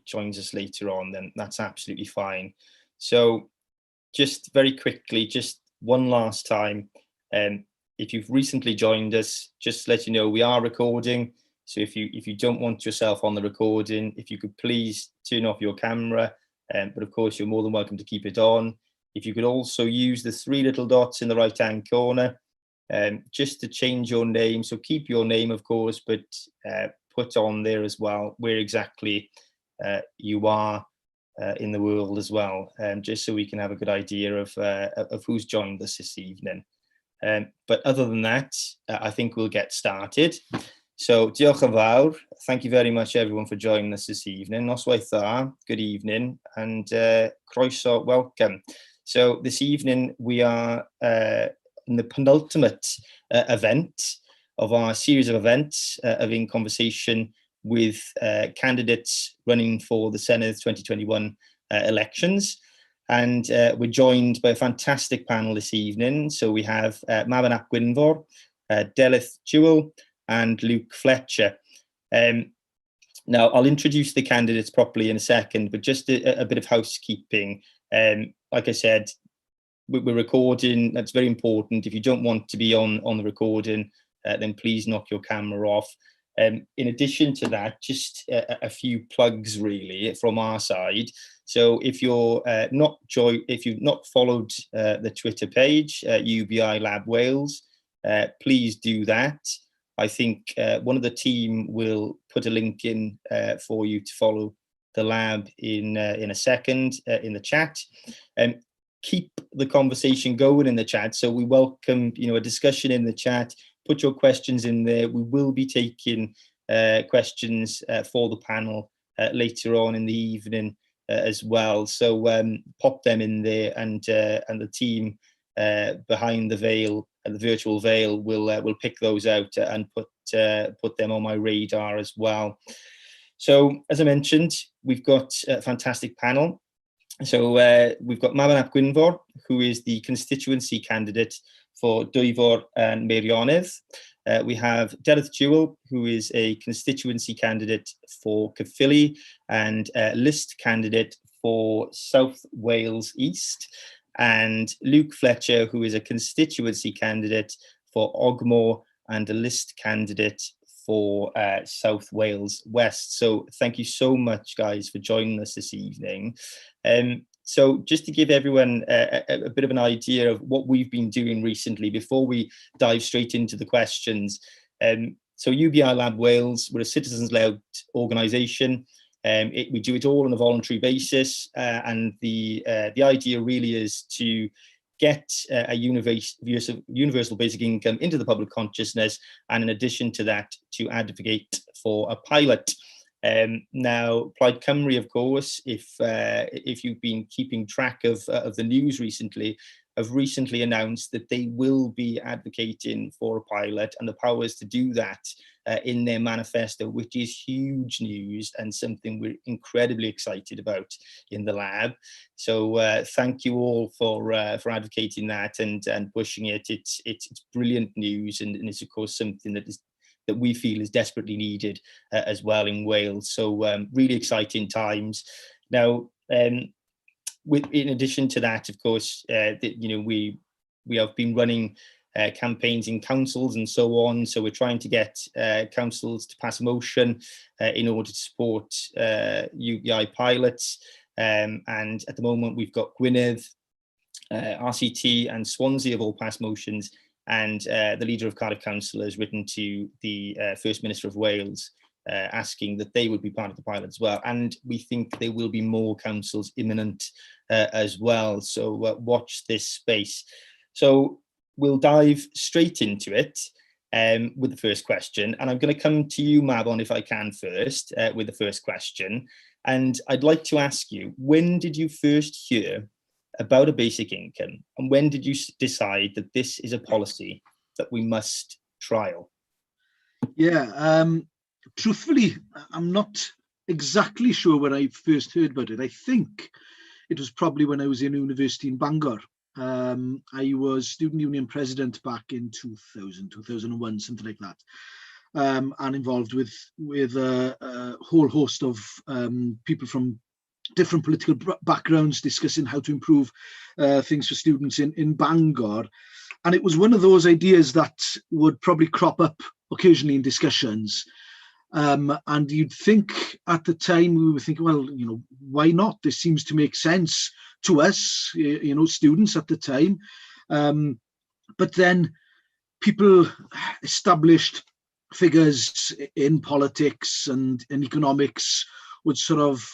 joins us later on, then that's absolutely fine. So just very quickly, just one last time, if you've recently joined us, just to let you know we are recording. So if you don't want yourself on the recording, if you could please turn off your camera, but of course you're more than welcome to keep it on. If you could also use the 3 little dots in the right hand corner, just to change your name. So keep your name, of course, but put on there as well where exactly you are in the world as well, just so we can have a good idea of who's joined us this evening. But other than that, I think we'll get started. So diolch yn fawr. Thank you very much everyone for joining us this evening. Noswaith dda, good evening, and croeso, welcome. So this evening we are in the penultimate event of our series of events in conversation with candidates running for the Senedd 2021 elections. And we're joined by a fantastic panel this evening. So we have Mabon ap Gwynfor, Delyth Jewell and Fletcher. Now I'll introduce the candidates properly in a second, but just a bit of housekeeping. Like I said, we're recording, that's very important. If you don't want to be on the recording, then please knock your camera off. In addition to that, just a few plugs really from our side. So if you're if you've not followed the Twitter page, UBI Lab Wales, please do that. I think one of the team will put a link in for you to follow the lab in a second in the chat. Keep the conversation going in the chat. So we welcome, a discussion in the chat. Put your questions in there. We will be taking questions for the panel later on in the evening as well. So pop them in there, and the team behind the veil, the virtual veil, will pick those out and put them on my radar as well. So as I mentioned, we've got a fantastic panel. So we've got Mabon ap Gwynfor, who is the constituency candidate for Dwyfor and Meirionnydd. We have Delyth Jewell, who is a constituency candidate for Caerphilly and list candidate for South Wales East, and Fletcher, who is a constituency candidate for Ogmore and a list candidate for South Wales West. So thank you so much, guys, for joining us this evening. So just to give everyone a bit of an idea of what we've been doing recently before we dive straight into the questions. So UBI Lab Wales, we're a citizens-led organisation. We do it all on a voluntary basis, and the idea really is to get a universal basic income into the public consciousness, and in addition to that, to advocate for a pilot. Now, Plaid Cymru, of course, if you've been keeping track of the news recently, have recently announced that they will be advocating for a pilot and the powers to do that in their manifesto, which is huge news and something we're incredibly excited about in the lab. So thank you all for advocating that and pushing it. It's brilliant news, and it's of course something that we feel is desperately needed as well in Wales. So really exciting times. Now, in addition to that, of course, we have been running campaigns in councils and so on. So we're trying to get councils to pass a motion in order to support UBI pilots. And at the moment, we've got Gwynedd, RCT and Swansea have all passed motions. And the leader of Cardiff Council has written to the First Minister of Wales asking that they would be part of the pilot as well. And we think there will be more councils imminent as well. So watch this space. So we'll dive straight into it with the first question. And I'm going to come to you, Mabon, if I can first, with the first question. And I'd like to ask you, when did you first hear about a basic income, and when did you decide that this is a policy that we must trial? Yeah, truthfully, I'm not exactly sure when I first heard about it. I think it was probably when I was in university in Bangor. I was student union president back in 2000, 2001, something like that. and involved with a whole host of people from different political backgrounds discussing how to improve things for students in Bangor. And it was one of those ideas that would probably crop up occasionally in discussions. And you'd think at the time, we were thinking, well, why not? This seems to make sense to us, students at the time. But then people established figures in politics and in economics would sort of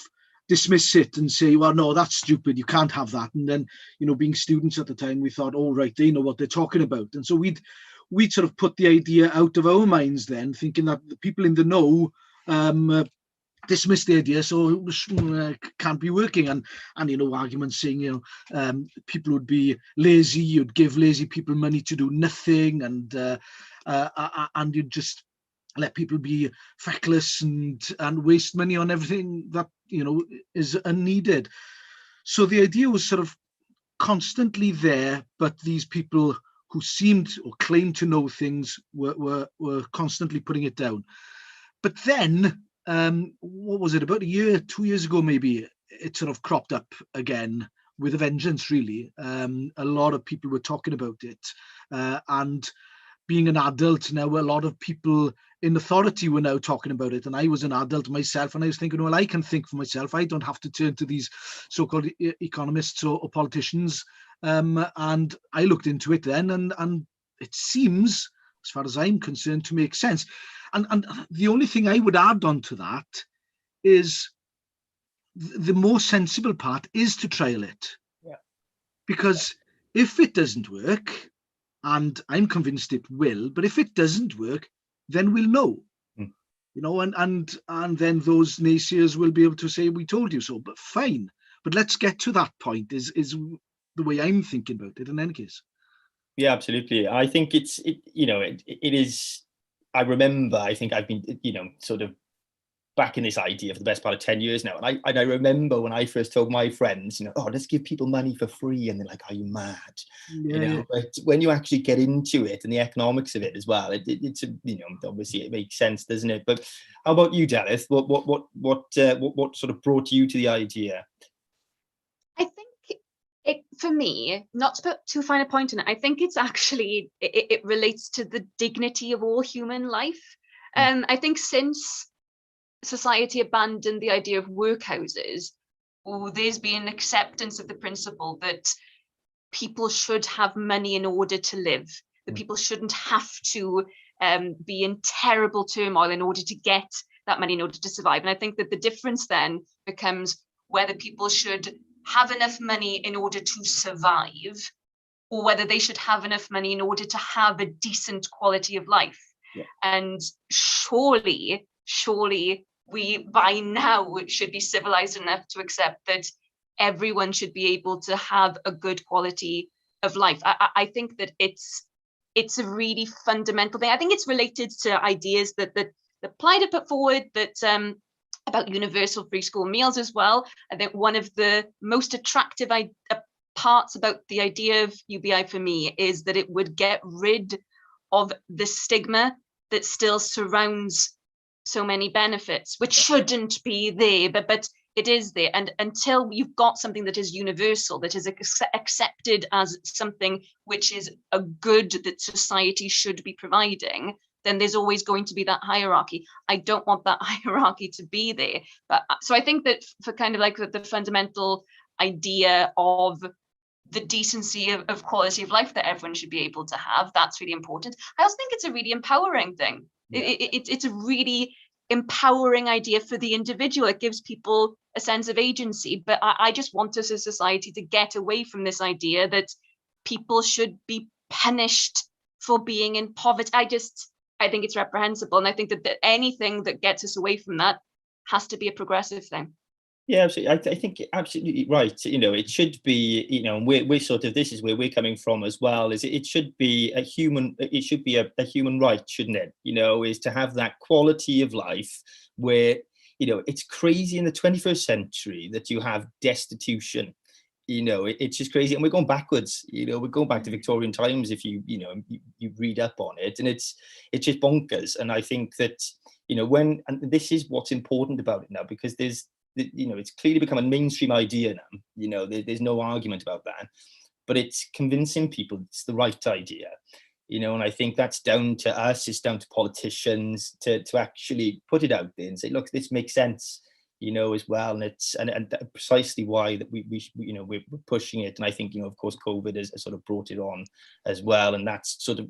dismiss it and say, well, no, that's stupid, you can't have that. And then, being students at the time, we thought, oh, right, they know what they're talking about. And so we'd sort of put the idea out of our minds then, thinking that the people in the know dismissed the idea, so it can't be working. And arguments saying, people would be lazy, you'd give lazy people money to do nothing, and you'd just let people be feckless and waste money on everything that is unneeded. So the idea was sort of constantly there, but these people who seemed or claimed to know things were constantly putting it down. But then, what was it, about a year, 2 years ago maybe, it sort of cropped up again with a vengeance, really. A lot of people were talking about it, and being an adult now, a lot of people in authority were now talking about it. And I was an adult myself, and I was thinking, well, I can think for myself. I don't have to turn to these so-called economists or politicians. And I looked into it then, and it seems, as far as I'm concerned, to make sense. And the only thing I would add on to that is the more sensible part is to trial it. Yeah. Because if it doesn't work, and I'm convinced it will, but if it doesn't work, then we'll know. And then those naysayers will be able to say, we told you so. But fine, but let's get to that point is the way I'm thinking about it in any case. Yeah, absolutely. I think it is. I remember, I think I've been, sort of back in this idea for the best part of 10 years now. And I remember when I first told my friends, let's give people money for free. And they're like, are you mad? Yeah. But when you actually get into it and the economics of it as well, it's obviously it makes sense, doesn't it? But how about you, Delyth? What sort of brought you to the idea? I think for me, not to put too fine a point on it, I think it's actually, it relates to the dignity of all human life. I think since society abandoned the idea of workhouses, there's been acceptance of the principle that people should have money in order to live, that people shouldn't have to be in terrible turmoil in order to get that money in order to survive. And I think that the difference then becomes whether people should have enough money in order to survive, or whether they should have enough money in order to have a decent quality of life. Yeah. And surely we by now should be civilized enough to accept that everyone should be able to have a good quality of life. I think that it's a really fundamental thing. I think it's related to ideas that Plaid had put forward, that about universal free school meals as well. I think one of the most attractive parts about the idea of UBI for me is that it would get rid of the stigma that still surrounds so many benefits, which shouldn't be there, but it is there. And until you've got something that is universal, that is accepted as something which is a good that society should be providing, then there's always going to be that hierarchy. I don't want that hierarchy to be there. But so I think that for kind of like the fundamental idea of the decency of quality of life that everyone should be able to have, that's really important. I also think it's a really empowering thing. Yeah. It's a really empowering idea for the individual. It gives people a sense of agency. But I just want us as a society to get away from this idea that people should be punished for being in poverty. I think it's reprehensible. And I think that anything that gets us away from that has to be a progressive thing. Yeah, absolutely. I think absolutely right. It should be, and we're sort of, this is where we're coming from as well, is it should be a human right, shouldn't it? Is to have that quality of life where, it's crazy in the 21st century that you have destitution It's just crazy, and we're going backwards. We're going back to Victorian times if you read up on it, and it's just bonkers. And I think that and this is what's important about it now, because it's clearly become a mainstream idea now. There's no argument about that, but it's convincing people it's the right idea. And I think that's down to us. It's down to politicians to actually put it out there and say, look, this makes sense. As well, and it's precisely why that we're pushing it. And I think of course COVID has sort of brought it on as well, and that's sort of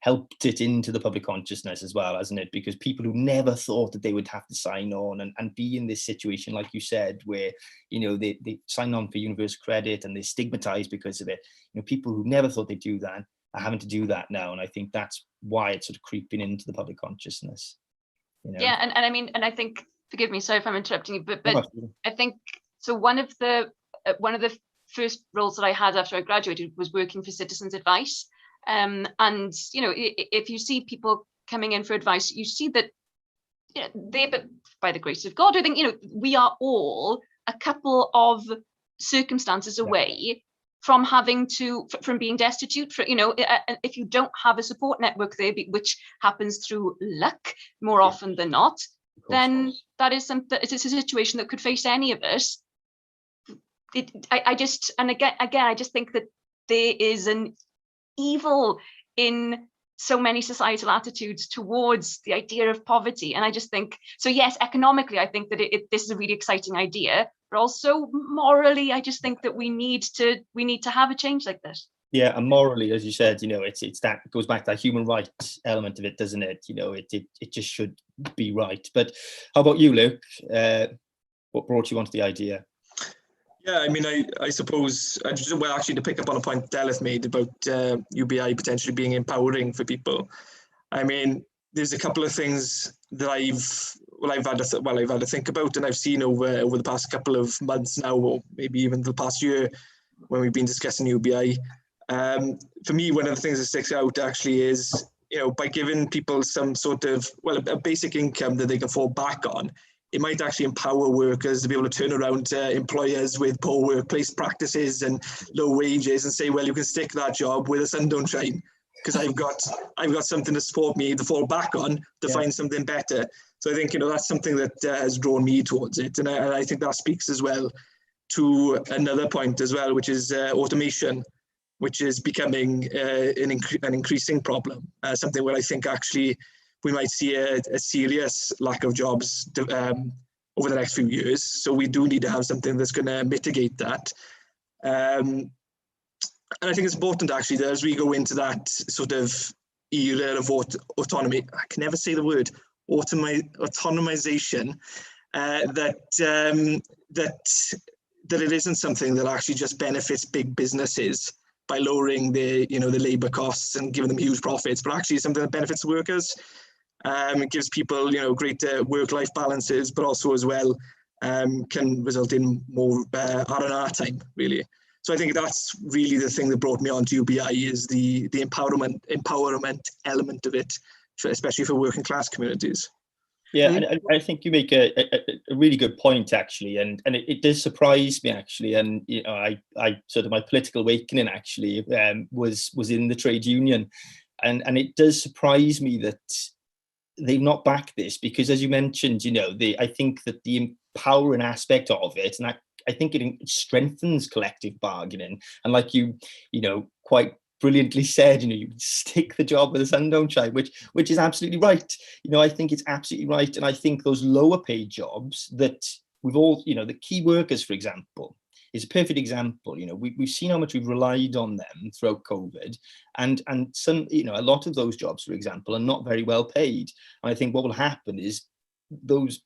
helped it into the public consciousness as well, hasn't it? Because people who never thought that they would have to sign on and be in this situation, like you said, where they sign on for universal credit and they're stigmatized because of it. People who never thought they'd do that are having to do that now, and I think that's why it's sort of creeping into the public consciousness. Yeah, and I mean, and I think, forgive me, sorry if I'm interrupting you, but I think so. One of the first roles that I had after I graduated was working for Citizens Advice, and if you see people coming in for advice, you see that they, but by the grace of God, I think we are all a couple of circumstances away from from being destitute. If you don't have a support network there, which happens through luck more often than not, then that is something. It's a situation that could face any of us. I just think that there is an evil in so many societal attitudes towards the idea of poverty, and I just think so. Yes, economically, I think that this is a really exciting idea, but also morally, I just think that we need to have a change like this. Yeah, and morally, as you said, it's that goes back to that human rights element of it, doesn't it? It just should be right. But how about you, Luke? What brought you onto the idea? Yeah, I mean, I suppose, actually, to pick up on a point Delyth made about UBI potentially being empowering for people. I mean, there's a couple of things that I've had to think about, and I've seen over the past couple of months now, or maybe even the past year, when we've been discussing UBI. For me, one of the things that sticks out actually is, by giving people some sort of, a basic income that they can fall back on, it might actually empower workers to be able to turn around to employers with poor workplace practices and low wages and say, well, you can stick that job where the sun don't shine, because I've got something to support me to fall back on to find something better. So I think, that's something that has drawn me towards it. And I think that speaks as well to another point as well, which is automation, which is becoming an increasing problem, something where I think actually we might see a serious lack of jobs over the next few years. So we do need to have something that's going to mitigate that. And I think it's important actually that as we go into that sort of era of autonomy, I can never say the word, autonomization, that it isn't something that actually just benefits big businesses by lowering the labor costs and giving them huge profits, but actually something that benefits workers. It gives people greater work-life balances, but also as well can result in more R&R time, really. So I think that's really the thing that brought me on to UBI, is the empowerment element of it, especially for working class communities. Yeah, and I think you make a really good point, actually, and it does surprise me, actually. And I sort of, my political awakening actually was in the trade union, and it does surprise me that they've not backed this, because as you mentioned, I think that the empowering aspect of it, and I think it strengthens collective bargaining, and like you quite brilliantly said, you stick the job where the sun don't shine, which is absolutely right. I think it's absolutely right. And I think those lower paid jobs that we've all, the key workers, for example, is a perfect example. We've seen how much we've relied on them throughout COVID, and some, a lot of those jobs, for example, are not very well paid. And I think what will happen is those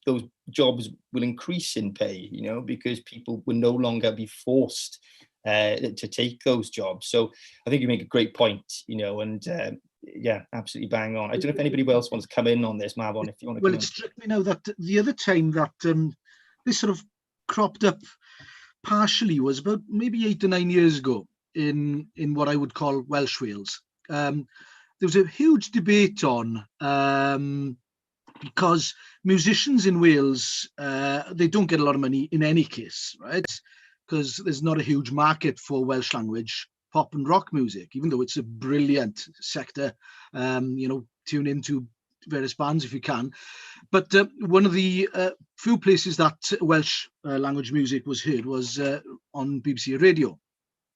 jobs will increase in pay, because people will no longer be forced to take those jobs. So I think you make a great point, and yeah, absolutely bang on. I don't know if anybody else wants to come in on this, Mabon, if you want to. Well, it struck me now that the other time that this sort of cropped up partially was about maybe 8 or 9 years ago in what I would call Welsh Wales. There was a huge debate on because musicians in Wales, they don't get a lot of money in any case, right? because there's not a huge market for Welsh language pop and rock music, even though it's a brilliant sector. Tune into various bands if you can. But one of the few places that Welsh language music was heard was on BBC Radio.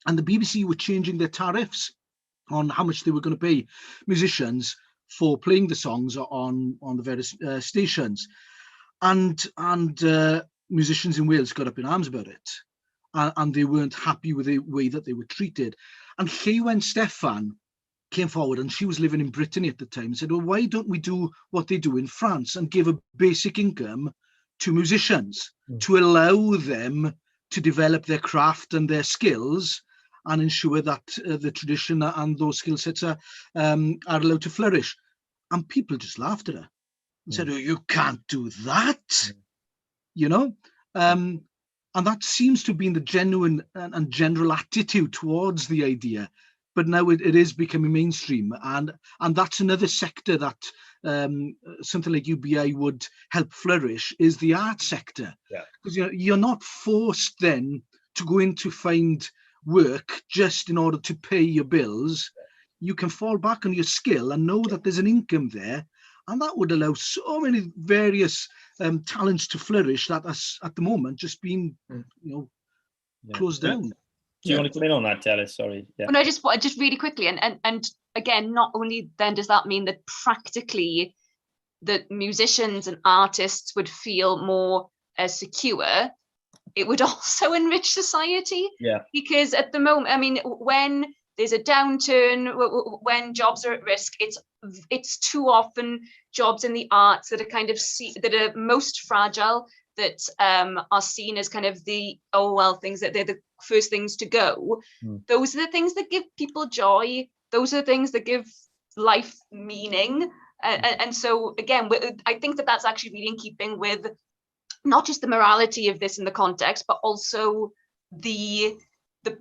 And the BBC were changing their tariffs on how much they were going to pay musicians for playing the songs on the various stations. And musicians in Wales got up in arms about it. And they weren't happy with the way that they were treated. And when Stefan came forward, and she was living in Brittany at the time, and said, well, why don't we do what they do in France and give a basic income to musicians to allow them to develop their craft and their skills and ensure that the tradition and those skill sets are allowed to flourish. And people just laughed at her and said, oh, you can't do that, and that seems to have been the genuine and general attitude towards the idea. But now it is becoming mainstream, and that's another sector that something like UBI would help flourish, is the art sector. Because you're not forced then to go in to find work just in order to pay your bills. You can fall back on your skill and know that there's an income there, and that would allow so many various talents to flourish that has at the moment just been closed down. Do you want to come in on that, Delyth? Sorry. Yeah. No, just really quickly, and again, not only then does that mean that practically that musicians and artists would feel more secure, it would also enrich society. Yeah. Because at the moment, I mean, when there's a downturn, when jobs are at risk, it's too often jobs in the arts that are that are most fragile, that are seen as kind of the things that they're the first things to go. Those are the things that give people joy. Those are the things that give life meaning. And so again, I think that that's actually really in keeping with not just the morality of this in the context, but also the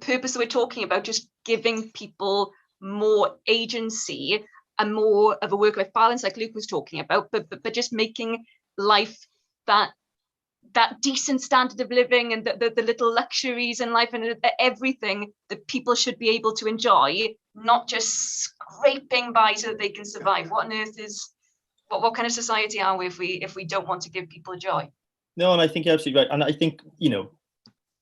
purpose that we're talking about, just giving people more agency and more of a work-life balance, like Luke was talking about, but just making life that decent standard of living and the little luxuries in life and everything that people should be able to enjoy, not just scraping by so that they can survive. What on earth what kind of society are we if we don't want to give people joy? No, and I think you're absolutely right. And I think,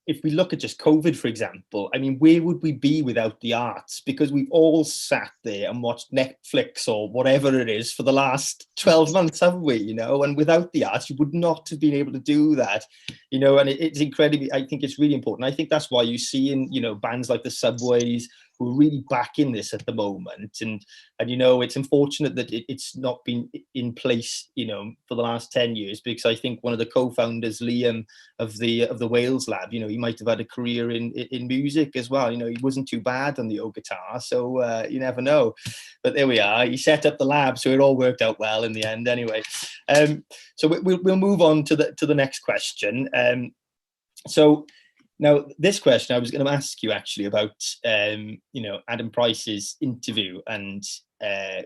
if we look at just COVID, for example, I mean, where would we be without the arts? Because we've all sat there and watched Netflix or whatever it is for the last 12 months, haven't we? And without the arts, you would not have been able to do that, and it's incredibly, I think it's really important. I think that's why you see in, bands like the Subways, who are really backing this at the moment. And it's unfortunate that it's not been in place, for the last 10 years, because I think one of the co-founders, Liam, of the Wales Lab, he might have had a career in music as well. He wasn't too bad on the old guitar, so you never know. But there we are. He set up the lab, so it all worked out well in the end anyway. So we'll move on to the next question. So now, this question I was going to ask you actually about, Adam Price's interview and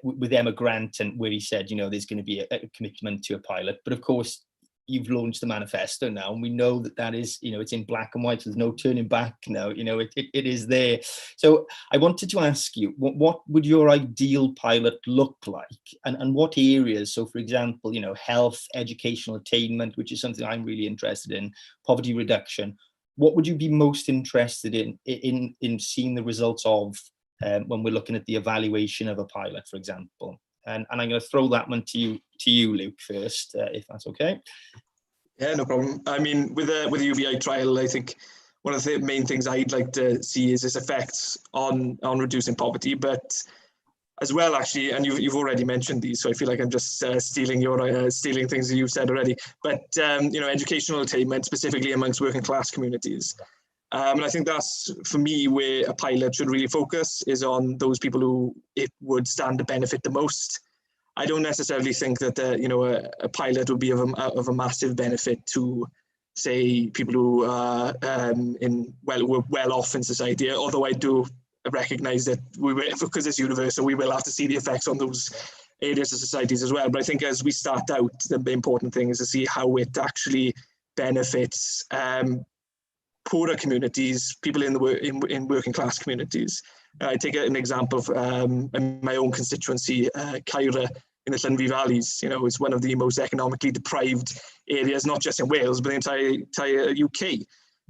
with Emma Grant, and where he said, there's going to be a commitment to a pilot. But of course, you've launched the manifesto now, and we know that is, it's in black and white. So there's no turning back now. It is there. So I wanted to ask you, what would your ideal pilot look like, and what areas? So, for example, health, educational attainment, which is something I'm really interested in, poverty reduction. What would you be most interested in seeing the results of when we're looking at the evaluation of a pilot, for example? And I'm going to throw that one to you, Luke, first, if that's okay. Yeah, no problem. I mean, with the UBI trial, I think one of the main things I'd like to see is its effects on reducing poverty, but as well, actually, and you've already mentioned these, so I feel like I'm just stealing things that you've said already. But educational attainment, specifically amongst working class communities, and I think that's, for me, where a pilot should really focus, is on those people who it would stand to benefit the most. I don't necessarily think that a pilot would be of a massive benefit to, say, people who are well off in society. Although I do recognize that because it's universal, we will have to see the effects on those areas of societies as well. But I think as we start out, the important thing is to see how it actually benefits poorer communities, people in the in working class communities. I take an example of in my own constituency, Cllr in the Llanvi Valleys. You know, it's one of the most economically deprived areas, not just in Wales, but the entire UK.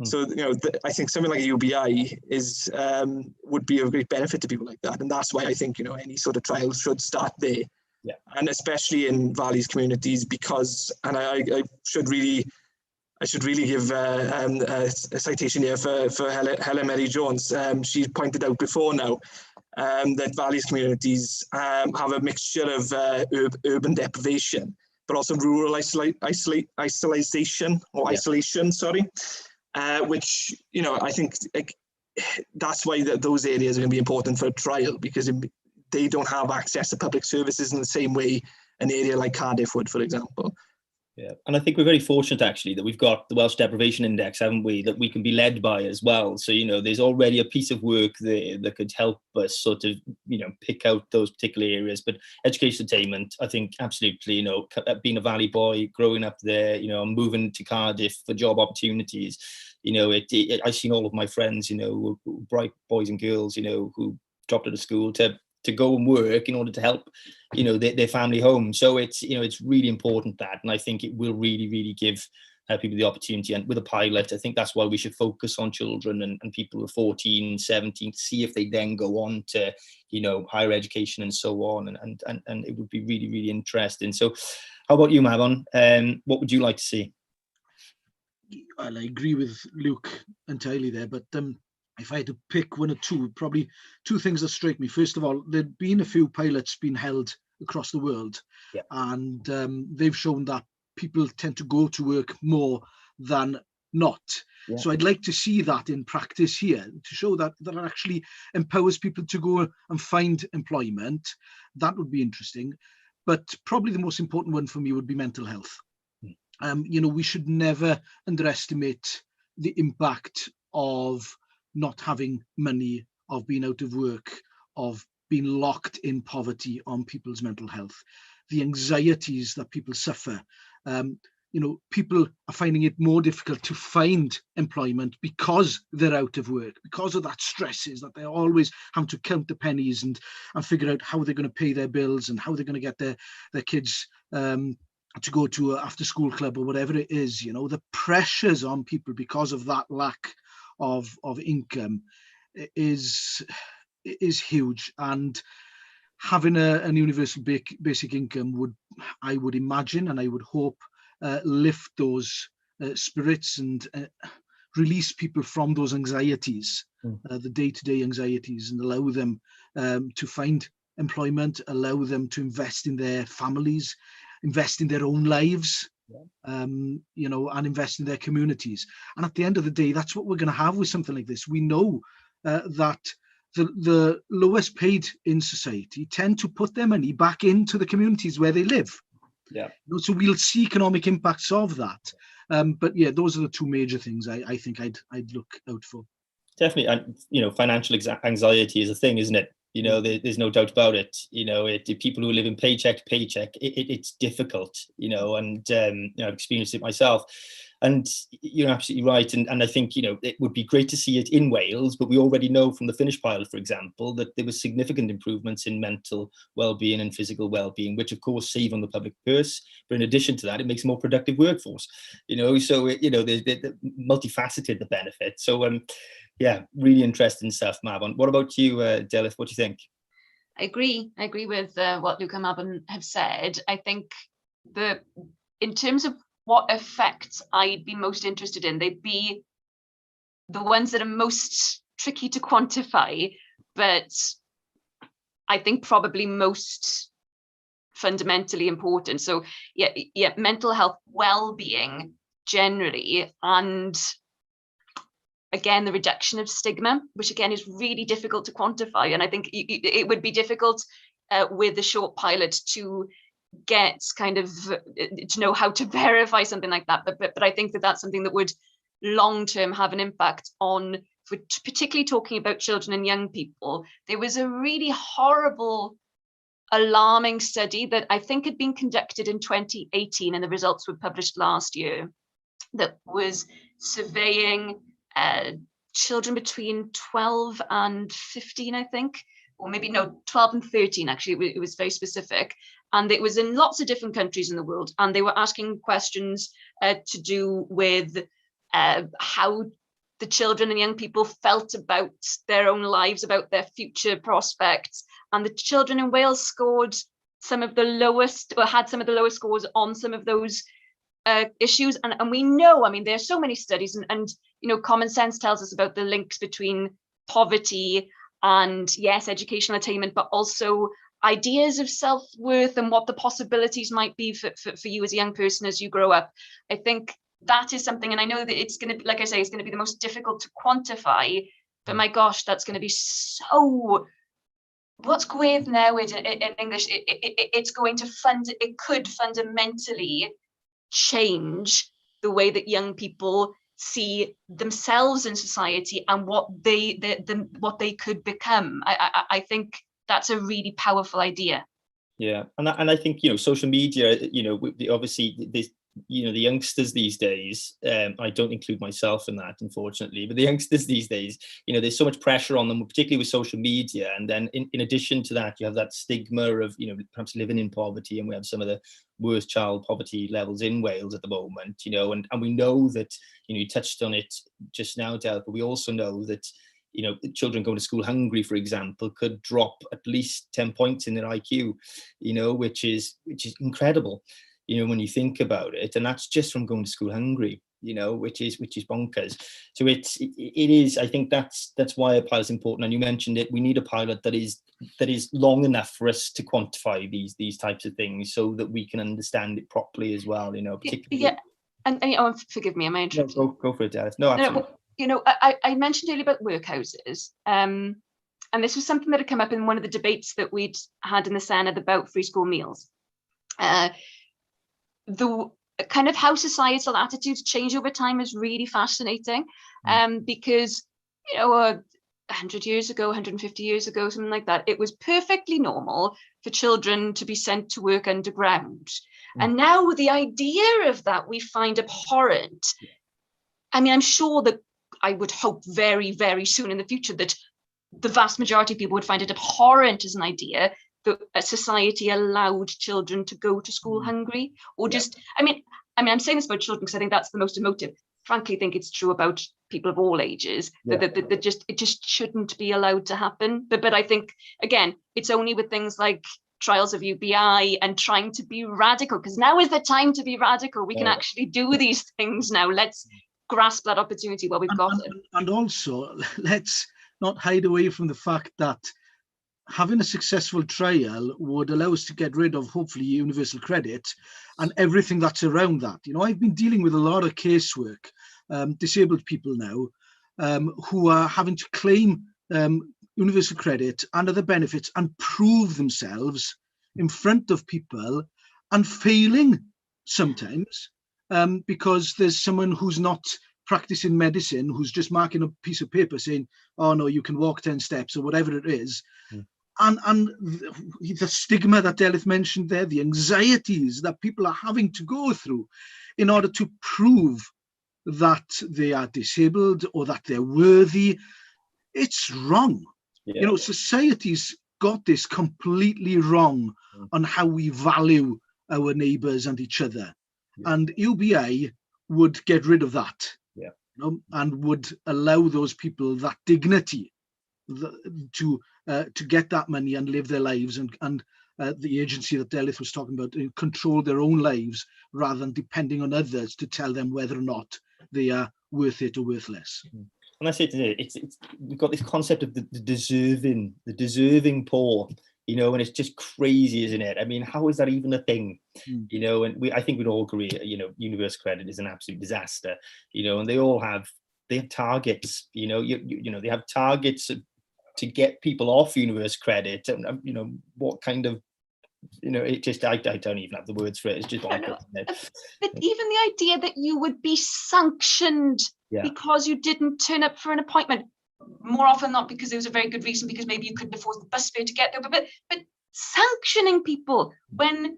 So, you know, I think something like a UBI is would be of great benefit to people like that, and that's why I think, you know, any sort of trials should start there, and especially in valleys communities, because, and I should really give a citation here for Helen Mary Jones. She pointed out before now that valleys communities have a mixture of urban deprivation, but also rural isolation, sorry. Which, you know, I think that's why those areas are going to be important for a trial, because they don't have access to public services in the same way an area like Cardiff would, for example. Yeah, and I think we're very fortunate actually that we've got the Welsh Deprivation Index, haven't we, that we can be led by as well. So, you know, there's already a piece of work there that could help us sort of, you know, pick out those particular areas. But education attainment, I think absolutely, you know, being a Valley boy, growing up there, you know, moving to Cardiff for job opportunities, you know, I've seen all of my friends, you know, bright boys and girls, you know, who dropped out of school to go and work in order to help, you know, their family home. So it's, you know, it's really important that, and I think it will really, really give people the opportunity. And with a pilot, I think that's why we should focus on children and people who are 14, 17, to see if they then go on to, you know, higher education and so on. And it would be really, really interesting. So how about you, Mabon? What would you like to see? Well, I agree with Luke entirely there, but if I had to pick one or two, probably two things that strike me. First of all, there'd been a few pilots being held across the world, and they've shown that people tend to go to work more than not. So I'd like to see that in practice here, to show that it actually empowers people to go and find employment. That would be interesting. But probably the most important one for me would be mental health. You know, we should never underestimate the impact of not having money, of being out of work, of being locked in poverty on people's mental health, the anxieties that people suffer. You know, people are finding it more difficult to find employment because they're out of work, because of that stresses that they always have to count the pennies and figure out how they're going to pay their bills and how they're going to get their kids to go to an after school club or whatever it is. You know, the pressures on people because of that lack of income is huge, and having an universal basic income would, I would imagine, and I would hope, lift those spirits and release people from those anxieties, the day-to-day anxieties, and allow them to find employment, allow them to invest in their families, invest in their own lives, you know, and invest in their communities. And at the end of the day, that's what we're going to have with something like this. We know that the lowest paid in society tend to put their money back into the communities where they live. You know, so we'll see economic impacts of that. But yeah, those are the two major things I think I'd look out for. Definitely. And, you know, financial anxiety is a thing, isn't it? You know, there's no doubt about it. You know, people who live in paycheck to paycheck, it's difficult, you know, and you know, I've experienced it myself. And you're absolutely right. And I think, you know, it would be great to see it in Wales, but we already know from the Finnish pilot, for example, that there was significant improvements in mental well-being and physical well-being, which of course save on the public purse. But in addition to that, it makes a more productive workforce, you know, so, you know, there's multifaceted, the benefit. So, yeah, really interesting stuff, Mabon. What about you, Delyth? What do you think? I agree with what Luke and Mabon have said. I think in terms of what effects I'd be most interested in, they'd be the ones that are most tricky to quantify, but I think probably most fundamentally important. So yeah, mental health well-being generally, and again, the reduction of stigma, which again is really difficult to quantify. And I think it would be difficult with the short pilot to get kind of to know how to verify something like that. But I think that that's something that would long term have an impact on, particularly talking about children and young people. There was a really horrible, alarming study that I think had been conducted in 2018, and the results were published last year, that was surveying children between 12 and 15, I think, or maybe no, 12 and 13, actually, it was very specific. And it was in lots of different countries in the world. And they were asking questions to do with how the children and young people felt about their own lives, about their future prospects. And the children in Wales scored some of the lowest, or had some of the lowest scores on some of those issues. And we know, I mean, there are so many studies, and you know, common sense tells us about the links between poverty and, yes, educational attainment, but also ideas of self-worth and what the possibilities might be for you as a young person as you grow up. I think that is something, and I know that it's going to be, like I say, it's going to be the most difficult to quantify, but my gosh, that's going to be so, what's gwedd newid in English? It's going to it could fundamentally change the way that young people see themselves in society and what they could become. I think that's a really powerful idea. Yeah, and I think, you know, social media, you know, obviously there's, you know, the youngsters these days, I don't include myself in that, unfortunately, but the youngsters these days, you know, there's so much pressure on them, particularly with social media. And then in addition to that, you have that stigma of, you know, perhaps living in poverty, and we have some of the worst child poverty levels in Wales at the moment, you know, and we know that, you know, you touched on it just now, Delyth, but we also know that, you know, children going to school hungry, for example, could drop at least 10 points in their IQ, you know, which is incredible, you know, when you think about it. And that's just from going to school hungry, you know, which is bonkers. So it is, I think that's why a pilot is important. And you mentioned it, we need a pilot that is long enough for us to quantify these types of things so that we can understand it properly as well, you know, particularly. Yeah, and oh, forgive me, am I interrupting? No, go for it, Delyth. No, absolutely. No, you know, I mentioned earlier about workhouses, and this was something that had come up in one of the debates that we'd had in the Senedd about free school meals. The kind of how societal attitudes change over time is really fascinating, because, you know, 100 years ago, 150 years ago, something like that, it was perfectly normal for children to be sent to work underground. And now the idea of that we find abhorrent. I mean, I'm sure that I would hope very, very soon in the future that the vast majority of people would find it abhorrent as an idea that a society allowed children to go to school hungry, or just, I mean, I'm saying this about children because I think that's the most emotive. Frankly, I think it's true about people of all ages, that it just shouldn't be allowed to happen. But I think, again, it's only with things like trials of UBI and trying to be radical, because now is the time to be radical. We can actually do these things now. Let's grasp that opportunity while we've got it. And also, let's not hide away from the fact that having a successful trial would allow us to get rid of, hopefully, universal credit and everything that's around that. You know, I've been dealing with a lot of casework, disabled people now, who are having to claim universal credit and other benefits and prove themselves in front of people, and failing sometimes because there's someone who's not practicing medicine, who's just marking a piece of paper saying, oh no, you can walk 10 steps or whatever it is. And the stigma that Delyth mentioned there, the anxieties that people are having to go through in order to prove that they are disabled or that they're worthy, it's wrong. You know, society's got this completely wrong on how we value our neighbours and each other. And UBI would get rid of that, you know, and would allow those people that dignity to get that money and live their lives, and the agency that Delyth was talking about, control their own lives rather than depending on others to tell them whether or not they are worth it or worthless. And I say today, it's we've got this concept of the deserving poor, you know, and it's just crazy, isn't it? I mean, how is that even a thing? You know, and I think we'd all agree, you know, universal credit is an absolute disaster, you know, and they have targets, you know, you know, they have targets to get people off universal credit, and you know, what kind of, you know, it just, I don't even have the words for it. It's just bonkers, isn't it? But even the idea that you would be sanctioned because you didn't turn up for an appointment, more often not because there was a very good reason, because maybe you couldn't afford the bus fare to get there, but sanctioning people when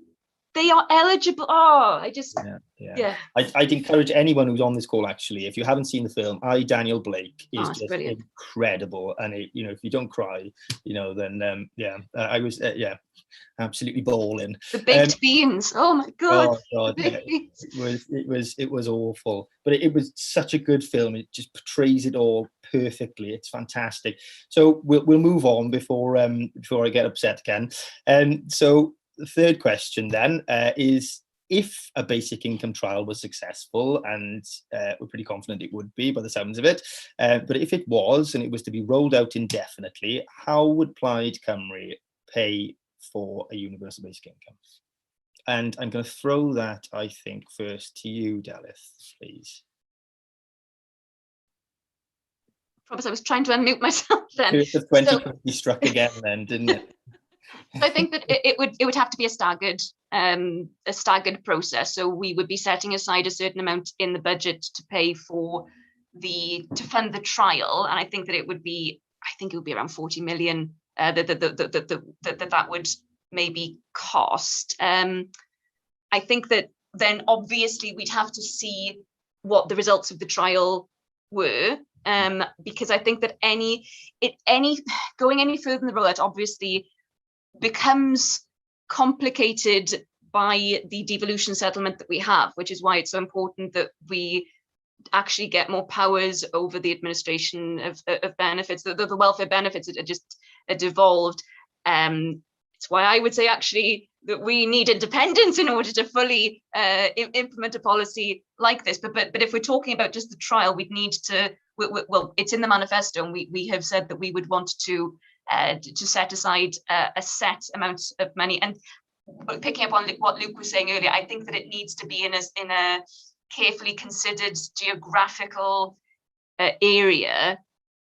they are eligible. Oh, I just, yeah. I'd encourage anyone who's on this call, actually, if you haven't seen the film, Daniel Blake is just brilliant. Incredible. And if you don't cry, then I was absolutely bawling. The baked beans. Oh my God. Oh God, it was awful, but it was such a good film. It just portrays it all perfectly. It's fantastic. So we'll move on before I get upset again. So the third question then is, if a basic income trial was successful, and we're pretty confident it would be by the sounds of it, but if it was and it was to be rolled out indefinitely, how would Plaid Cymru pay for a universal basic income? And I'm going to throw that, I think, first to you, Delyth, please. Promise, I was trying to unmute myself then. The 2020 struck again then, didn't it? I think that it would have to be a staggered process. So we would be setting aside a certain amount in the budget to pay for to fund the trial, and I think that it would be around 40 million that would maybe cost. I think that then obviously we'd have to see what the results of the trial were, because I think that going any further in the rollout obviously becomes complicated by the devolution settlement that we have, which is why it's so important that we actually get more powers over the administration of benefits, the welfare benefits that are just devolved. It's why I would say actually that we need independence in order to fully implement a policy like this. But if we're talking about just the trial, we'd need to, well, it's in the manifesto, and we have said that we would want to set aside a set amount of money. And picking up on what Luke was saying earlier, I think that it needs to be in a carefully considered geographical area.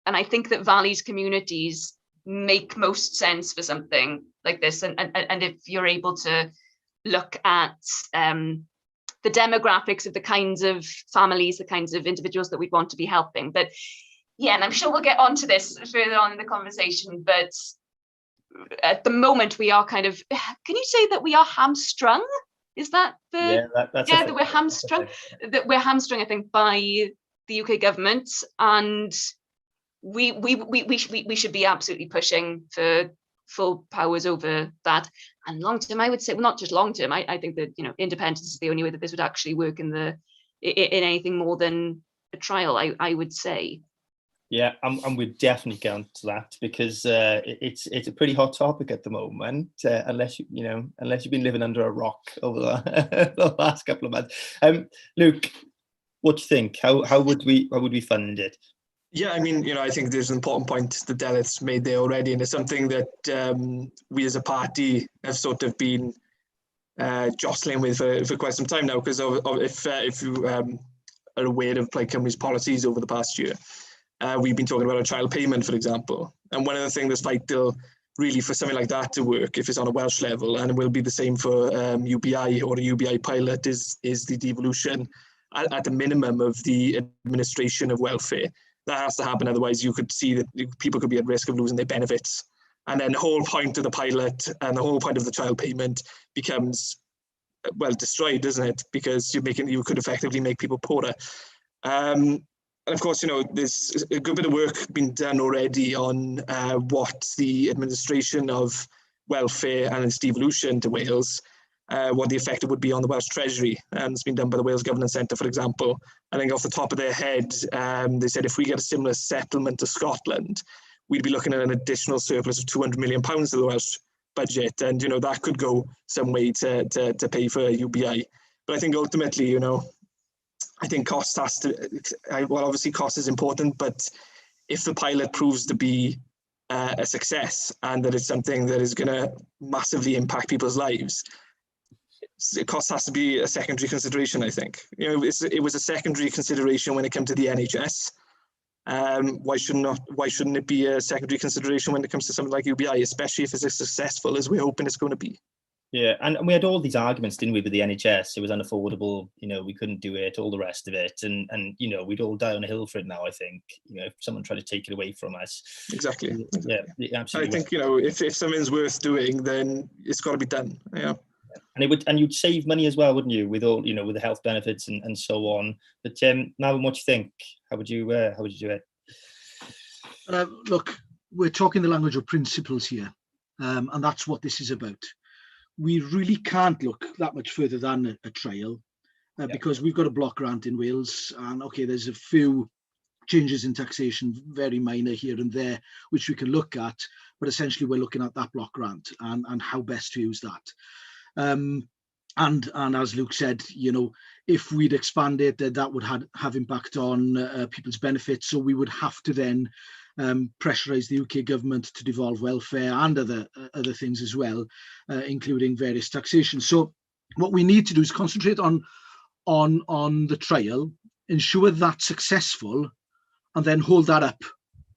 And I think that valleys communities make most sense for something like this. And if you're able to look at the demographics of the kinds of families, the kinds of individuals that we'd want to be helping. But yeah, and I'm sure we'll get onto this further on in the conversation, but at the moment we are kind of, can you say that we are hamstrung? Is that that we're hamstrung? That we're hamstrung, I think, by the UK government, and we should be absolutely pushing for full powers over that. And long term, I would say, well, not just long term. I think that independence is the only way that this would actually work in anything more than a trial. I would say. Yeah, and we're definitely going to that, because it's a pretty hot topic at the moment, unless you've been living under a rock over the last couple of months. Luke, what do you think? How would we fund it? Yeah, I mean, I think there's an important point that Delyth's made there already, and it's something that we as a party have sort of been jostling with for quite some time now, because if you are aware of Plaid Cymru's policies over the past year, we've been talking about a child payment, for example. And one of the things that's vital really for something like that to work, if it's on a Welsh level, and it will be the same for UBI or a UBI pilot, is the devolution at the minimum of the administration of welfare. That has to happen, otherwise you could see that people could be at risk of losing their benefits. And then the whole point of the pilot and the whole point of the child payment becomes, well, destroyed, doesn't it? Because you could effectively make people poorer. And of course, there's a good bit of work been done already on what the administration of welfare and its devolution to Wales, what the effect it would be on the Welsh Treasury. It's been done by the Wales Governance Centre, for example. I think off the top of their head, they said if we get a similar settlement to Scotland, we'd be looking at an additional surplus of £200 million to the Welsh budget. And, that could go some way to pay for UBI. But I think ultimately, I think cost has to, well, obviously cost is important, but if the pilot proves to be a success and that it's something that is going to massively impact people's lives, cost has to be a secondary consideration, I think. It was a secondary consideration when it came to the NHS. Why shouldn't it be a secondary consideration when it comes to something like UBI, especially if it's as successful as we're hoping it's going to be? Yeah, and we had all these arguments, didn't we, with the NHS? It was unaffordable, we couldn't do it, all the rest of it. And we'd all die on a hill for it now, I think, if someone tried to take it away from us. Exactly. Yeah, absolutely. I think, if something's worth doing, then it's got to be done. Yeah. and you'd save money as well, wouldn't you, with all, with the health benefits and so on. But Mabon, what do you think? How would you do it? Look, we're talking the language of principles here, and that's what this is about. We really can't look that much further than a trial, because we've got a block grant in Wales, and okay, there's a few changes in taxation, very minor here and there, which we can look at, but essentially we're looking at that block grant and how best to use that. And as Luke said, if we'd expand it, that would have impact on people's benefits. So we would have to then pressurise the UK government to devolve welfare and other things as well, including various taxation. So what we need to do is concentrate on the trial, ensure that's successful, and then hold that up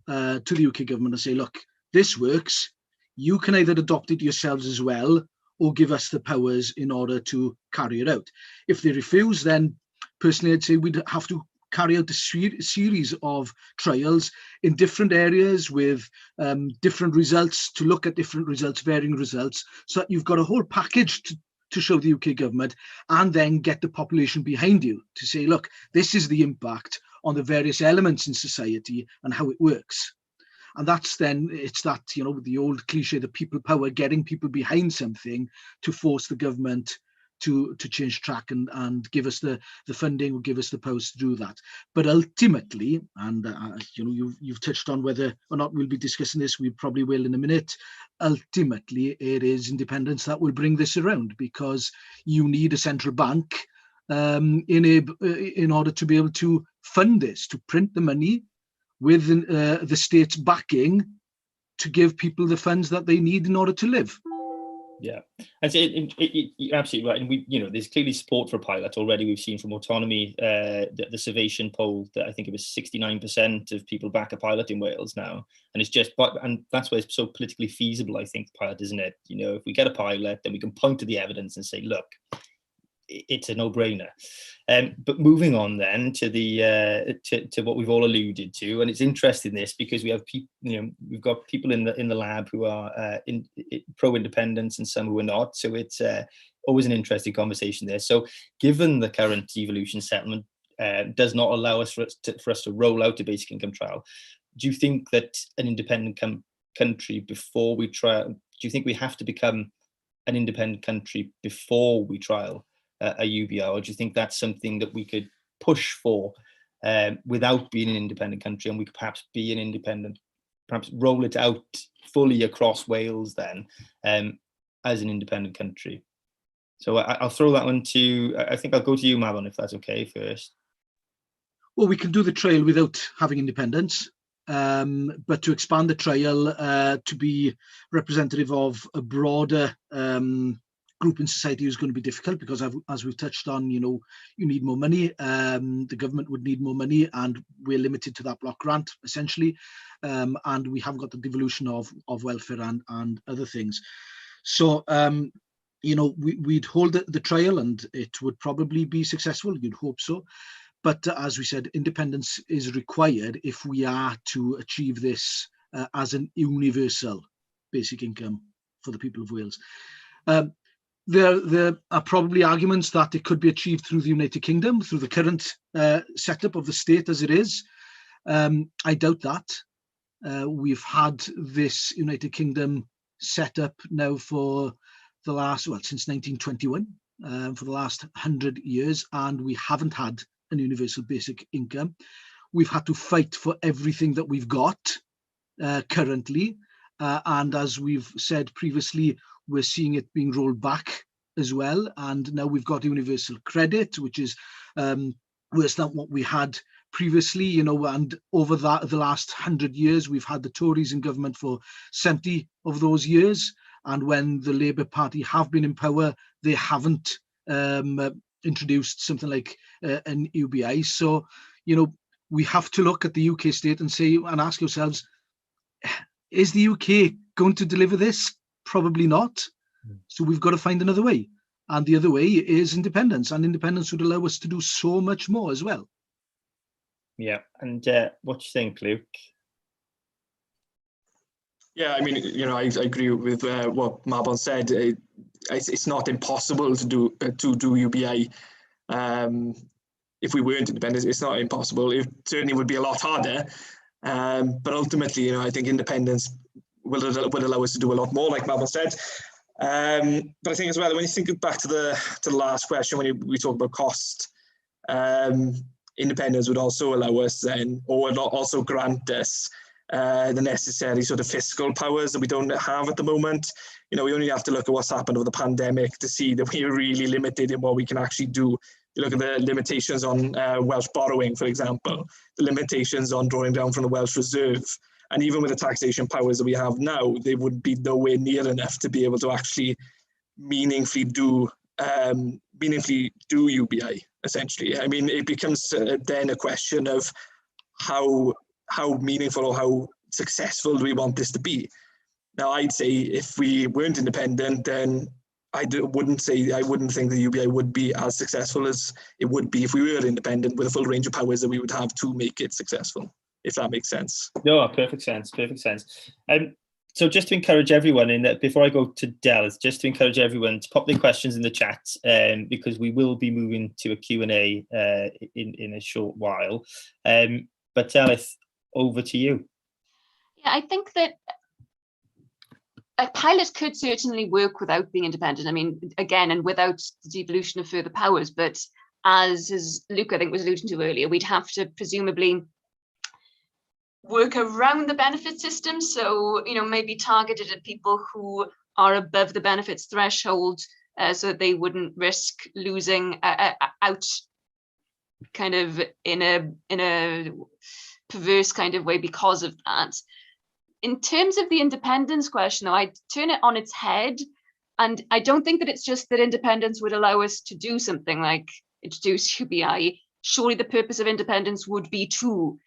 to the UK government and say, look, this works. You can either adopt it yourselves as well, or give us the powers in order to carry it out. If they refuse, then personally I'd say we'd have to carry out a series of trials in different areas with different results, to look at different results, varying results, so that you've got a whole package to show the UK government, and then get the population behind you to say, look, this is the impact on the various elements in society and how it works. And that's then, it's that, the old cliche, the people power, getting people behind something to force the government to change track and give us the funding, or give us the powers to do that. But ultimately, and you've touched on whether or not we'll be discussing this, we probably will in a minute. Ultimately, it is independence that will bring this around, because you need a central bank in order to be able to fund this, to print the money with the state's backing, to give people the funds that they need in order to live. Yeah, and so you're absolutely right. And we, there's clearly support for a pilot already. We've seen from Autonomy, the Survation poll, that I think it was 69% of people back a pilot in Wales now. And it's just, and that's why it's so politically feasible, I think, the pilot, isn't it? If we get a pilot, then we can point to the evidence and say, look, it's a no-brainer. But moving on then to the to what we've all alluded to, and it's interesting this because we have people, we've got people in the lab who are pro-independence and some who are not. So it's always an interesting conversation there. So given the current devolution settlement does not allow us for us to roll out a basic income trial, do you think that an independent country before we trial? Do you think we have to become an independent country before we trial a UBI, or do you think that's something that we could push for without being an independent country, and we could perhaps be an independent, perhaps roll it out fully across Wales then as an independent country? So I'll throw that one to, I think I'll go to you, Mabon, if that's okay first. Well, we can do the trial without having independence, but to expand the trial to be representative of a broader group in society is going to be difficult, because as we've touched on, you need more money. The government would need more money, and we're limited to that block grant essentially, and we haven't got the devolution of welfare and other things. So we'd hold the trial, and it would probably be successful. You'd hope so. But as we said, independence is required if we are to achieve this as an universal basic income for the people of Wales. There are probably arguments that it could be achieved through the United Kingdom, through the current setup of the state as it is. I doubt that. We've had this United Kingdom set up now for the last, since 1921, for the last 100 years, and we haven't had an universal basic income. We've had to fight for everything that we've got currently, and as we've said previously, we're seeing it being rolled back as well. And now we've got universal credit, which is worse than what we had previously, and over the last 100 years, we've had the Tories in government for 70 of those years. And when the Labour Party have been in power, they haven't introduced something like an UBI. So, we have to look at the UK state and say, and ask ourselves, is the UK going to deliver this? Probably not. So we've got to find another way. And the other way is independence. And independence would allow us to do so much more as well. Yeah. And what do you think, Luke? Yeah, I mean, I agree with what Mabon said. It's not impossible to do UBI. If we weren't independent, it's not impossible. It certainly would be a lot harder. But ultimately, I think independence would allow us to do a lot more, like Mabon said. But I think as well, when you think back to the last question, when we talk about cost, independence would also allow us then, or would also grant us the necessary sort of fiscal powers that we don't have at the moment. We only have to look at what's happened over the pandemic to see that we're really limited in what we can actually do. You look at the limitations on Welsh borrowing, for example, the limitations on drawing down from the Welsh Reserve, and even with the taxation powers that we have now, they would be nowhere near enough to be able to actually meaningfully do UBI, essentially. I mean, it becomes then a question of how meaningful or how successful do we want this to be. Now, I'd say if we weren't independent, then I wouldn't think the UBI would be as successful as it would be if we were independent with a full range of powers that we would have to make it successful, if that makes sense. No, perfect sense. So just to encourage everyone, before I go to Delyth, just to encourage everyone to pop their questions in the chat, because we will be moving to a Q&A in a short while. But Delyth, over to you. Yeah, I think that a pilot could certainly work without being independent. I mean, again, and without the devolution of further powers. But as Luke, I think, was alluding to earlier, we'd have to presumably work around the benefit system. So, maybe targeted at people who are above the benefits threshold, so that they wouldn't risk losing out kind of in a perverse kind of way because of that. In terms of the independence question, though, I'd turn it on its head. And I don't think that it's just that independence would allow us to do something like introduce UBI. Surely the purpose of independence would be to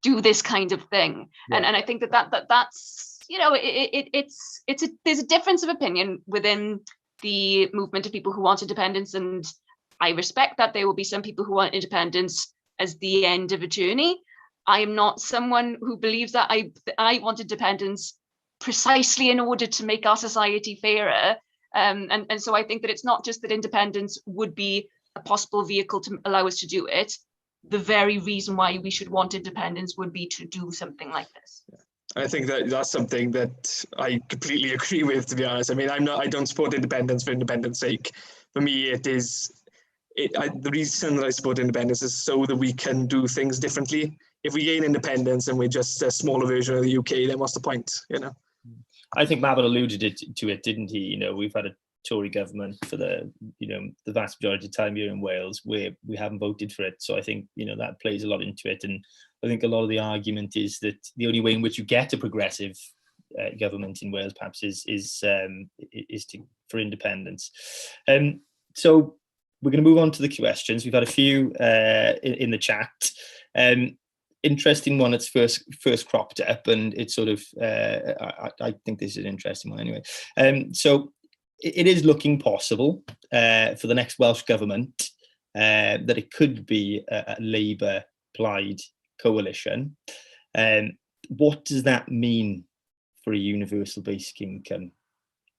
do this kind of thing. Yeah. And I think that's, there's a difference of opinion within the movement of people who want independence. And I respect that there will be some people who want independence as the end of a journey. I am not someone who believes that. I want independence precisely in order to make our society fairer. And so I think that it's not just that independence would be a possible vehicle to allow us to do it. The very reason why we should want independence would be to do something like this. I think that's something that I completely agree with, to be honest. I mean, I don't support independence for independence sake. For me, the reason that I support independence is so that we can do things differently. If we gain independence and we're just a smaller version of the UK, then what's the point, I think Mabon alluded to it, didn't he? We've had a Tory government for the vast majority of the time here in Wales where we haven't voted for it. So I think, that plays a lot into it. And I think a lot of the argument is that the only way in which you get a progressive government in Wales perhaps is for independence. So we're going to move on to the questions. We've had a few in the chat. Interesting one that's first cropped up, and it's sort of I think this is an interesting one anyway. So it is looking possible for the next Welsh government that it could be a Labour Plaid coalition. What does that mean for a universal basic income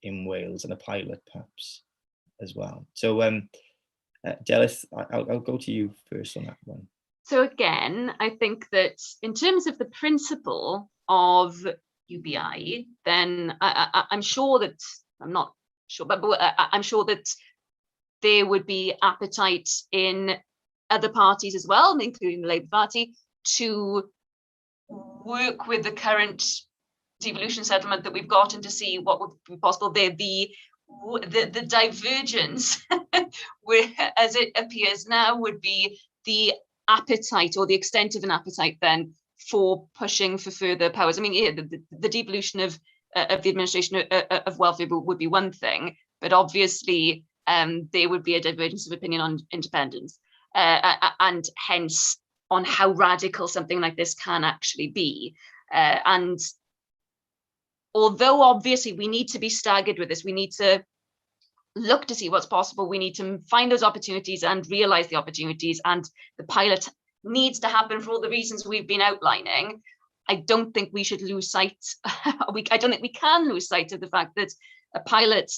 in Wales and a pilot perhaps as well? So Delyth, I'll go to you first on that one. So again, I think that in terms of the principle of UBI, then I'm sure that, I'm not sure, but I'm sure that there would be appetite in other parties as well, including the Labour Party, to work with the current devolution settlement that we've got and to see what would be possible there. The divergence, where, as it appears now, would be the appetite or the extent of an appetite then for pushing for further powers. I mean, the devolution of the administration of welfare would be one thing, but obviously there would be a divergence of opinion on independence, and hence on how radical something like this can actually be. And although obviously we need to be staggered with this, we need to look to see what's possible. We need to find those opportunities and realize the opportunities, and the pilot needs to happen for all the reasons we've been outlining. I don't think we should lose sight. I don't think we can lose sight of the fact that a pilot,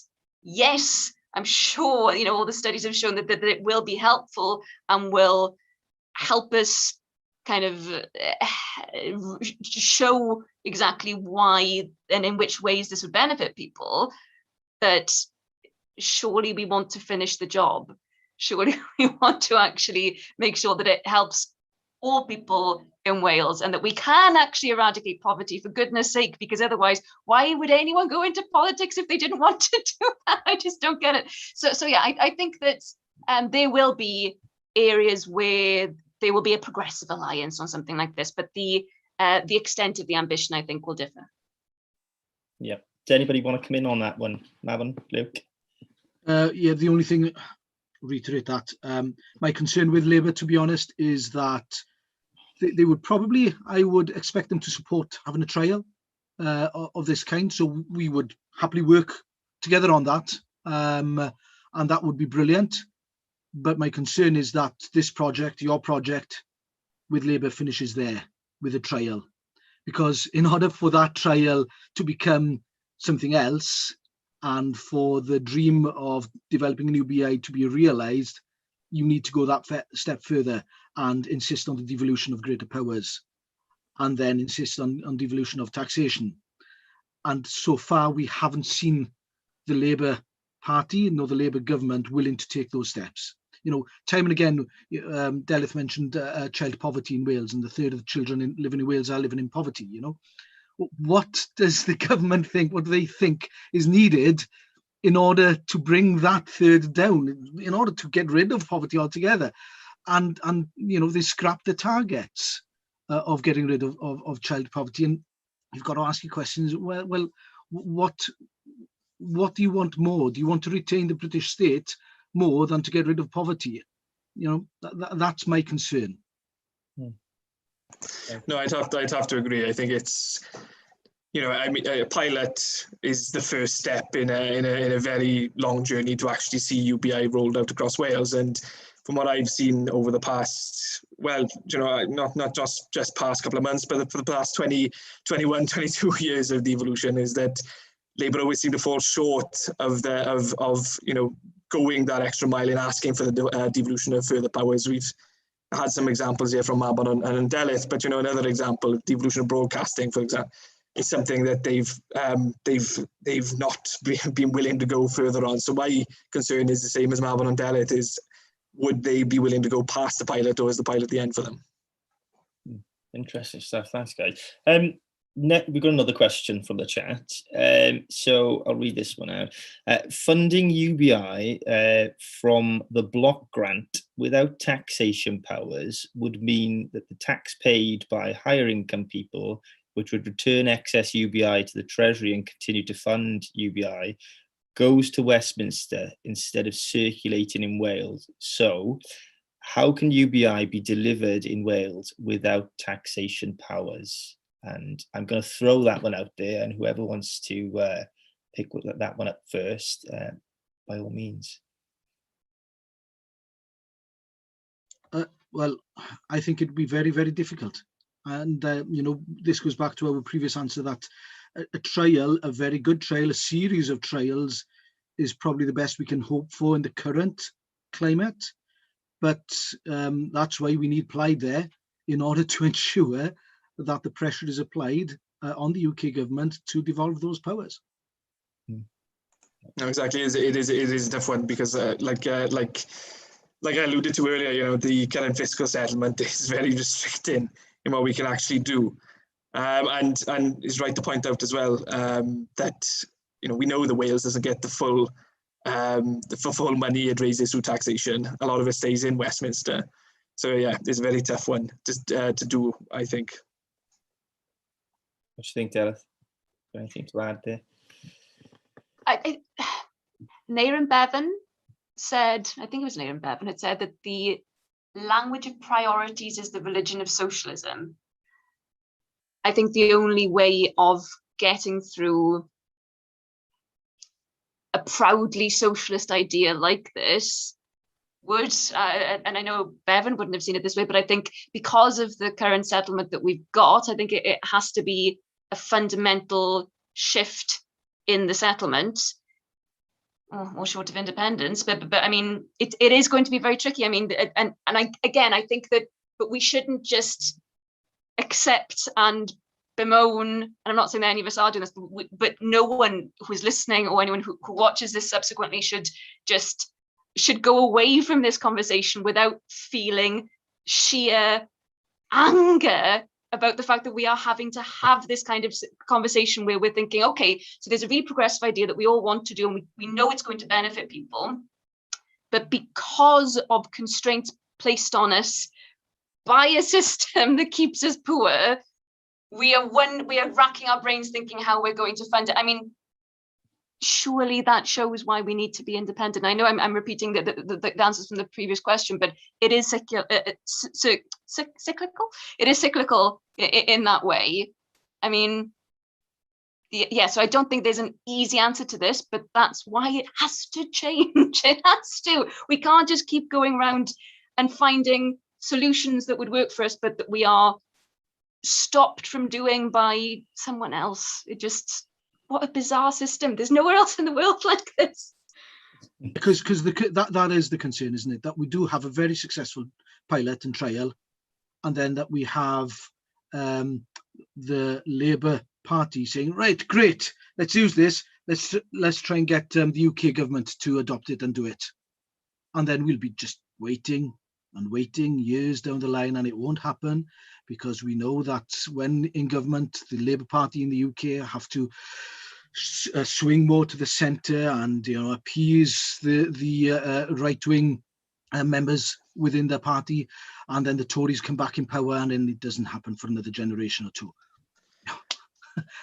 yes, I'm sure, you know, all the studies have shown that it will be helpful and will help us kind of show exactly why and in which ways this would benefit people. That surely we want to finish the job. Surely we want to actually make sure that it helps all people in Wales and that we can actually eradicate poverty, for goodness sake, because otherwise, why would anyone go into politics if they didn't want to do that? I just don't get it. So yeah, I think that there will be areas where there will be a progressive alliance on something like this, but the extent of the ambition, I think, will differ. Yeah. Does anybody want to come in on that one? Mabon, Luke? Yeah, the only thing, reiterate that, my concern with Labour, to be honest, is that they would probably, I would expect them to support having a trial of this kind. So we would happily work together on that, and that would be brilliant. But my concern is that this project, your project with Labour, finishes there with a trial. Because in order for that trial to become something else, and for the dream of developing an UBI to be realised, you need to go that step further and insist on the devolution of greater powers, and then insist on devolution of taxation. And so far, we haven't seen the Labour Party nor the Labour government willing to take those steps. You know, time and again, Delyth mentioned child poverty in Wales, and a third of the children living in Wales are living in poverty. You know, what does the government think? What do they think is needed in order to bring that third down, in order to get rid of poverty altogether? And you know, they scrap the targets of getting rid of child poverty, and you've got to ask your questions. Well, what do you want more? Do you want to retain the British state more than to get rid of poverty? You know, that's my concern. No, I'd have to agree. I think it's, you know, I mean, a pilot is the first step in a very long journey to actually see UBI rolled out across Wales. And from what I've seen over the past, well, you know, not just past couple of months, but for the past 20, 21, 22 years of devolution, is that Labour always seem to fall short of you know, going that extra mile in asking for the devolution of further powers. We've had some examples here from Mabon and Delyth, but you know, another example, devolution of broadcasting, for example, is something that they've not been willing to go further on. So my concern is the same as Mabon and Delyth: is would they be willing to go past the pilot, or is the pilot the end for them? Interesting stuff. Thanks, guys. We've got another question from the chat. So I'll read this one out. Funding UBI from the block grant without taxation powers would mean that the tax paid by higher income people, which would return excess UBI to the Treasury and continue to fund UBI, goes to Westminster instead of circulating in Wales. So how can UBI be delivered in Wales without taxation powers? And I'm going to throw that one out there, and whoever wants to pick that one up first, by all means. Well, I think it'd be very, very difficult. And, you know, this goes back to our previous answer that a trial, a very good trial, a series of trials is probably the best we can hope for in the current climate. But that's why we need Plaid there, in order to ensure that the pressure is applied on the UK government to devolve those powers. No, exactly. It is a tough one, because like I alluded to earlier, you know, the current fiscal settlement is very restricting in what we can actually do. And it's right to point out as well that, you know, we know that Wales doesn't get the full money it raises through taxation. A lot of it stays in Westminster. So yeah, it's a very tough one to do, I think. What do you think, Delyth? Anything to add there? Neirin Bevan said, I think it was Neirin Bevan, had said that the language of priorities is the religion of socialism. I think the only way of getting through a proudly socialist idea like this would, and I know Bevan wouldn't have seen it this way, but I think because of the current settlement that we've got, I think it has to be a fundamental shift in the settlement, or short of independence. But I mean, it is going to be very tricky. I mean, and I think that, but we shouldn't just accept and bemoan, and I'm not saying that any of us are doing this, but no one who's listening or anyone who watches this subsequently should go away from this conversation without feeling sheer anger about the fact that we are having to have this kind of conversation where we're thinking, okay, so there's a really progressive idea that we all want to do, and we know it's going to benefit people, but because of constraints placed on us by a system that keeps us poor, we are racking our brains thinking how we're going to fund it. I mean, surely that shows why we need to be independent. I know I'm repeating the answers from the previous question, but it is cyclical. It is cyclical in that way. I mean, yeah, so I don't think there's an easy answer to this, but that's why it has to change. It has to. We can't just keep going around and finding solutions that would work for us, but that we are stopped from doing by someone else. It just, what a bizarre system. There's nowhere else in the world like this. Because that is the concern, isn't it? That we do have a very successful pilot and trial, and then that we have the Labour Party saying, right, great, let's use this. Let's try and get the UK government to adopt it and do it. And then we'll be just waiting and waiting years down the line, and it won't happen, because we know that when in government, the Labour Party in the UK have to swing more to the centre and, you know, appease the right-wing members within the party, and then the Tories come back in power, and then it doesn't happen for another generation or two.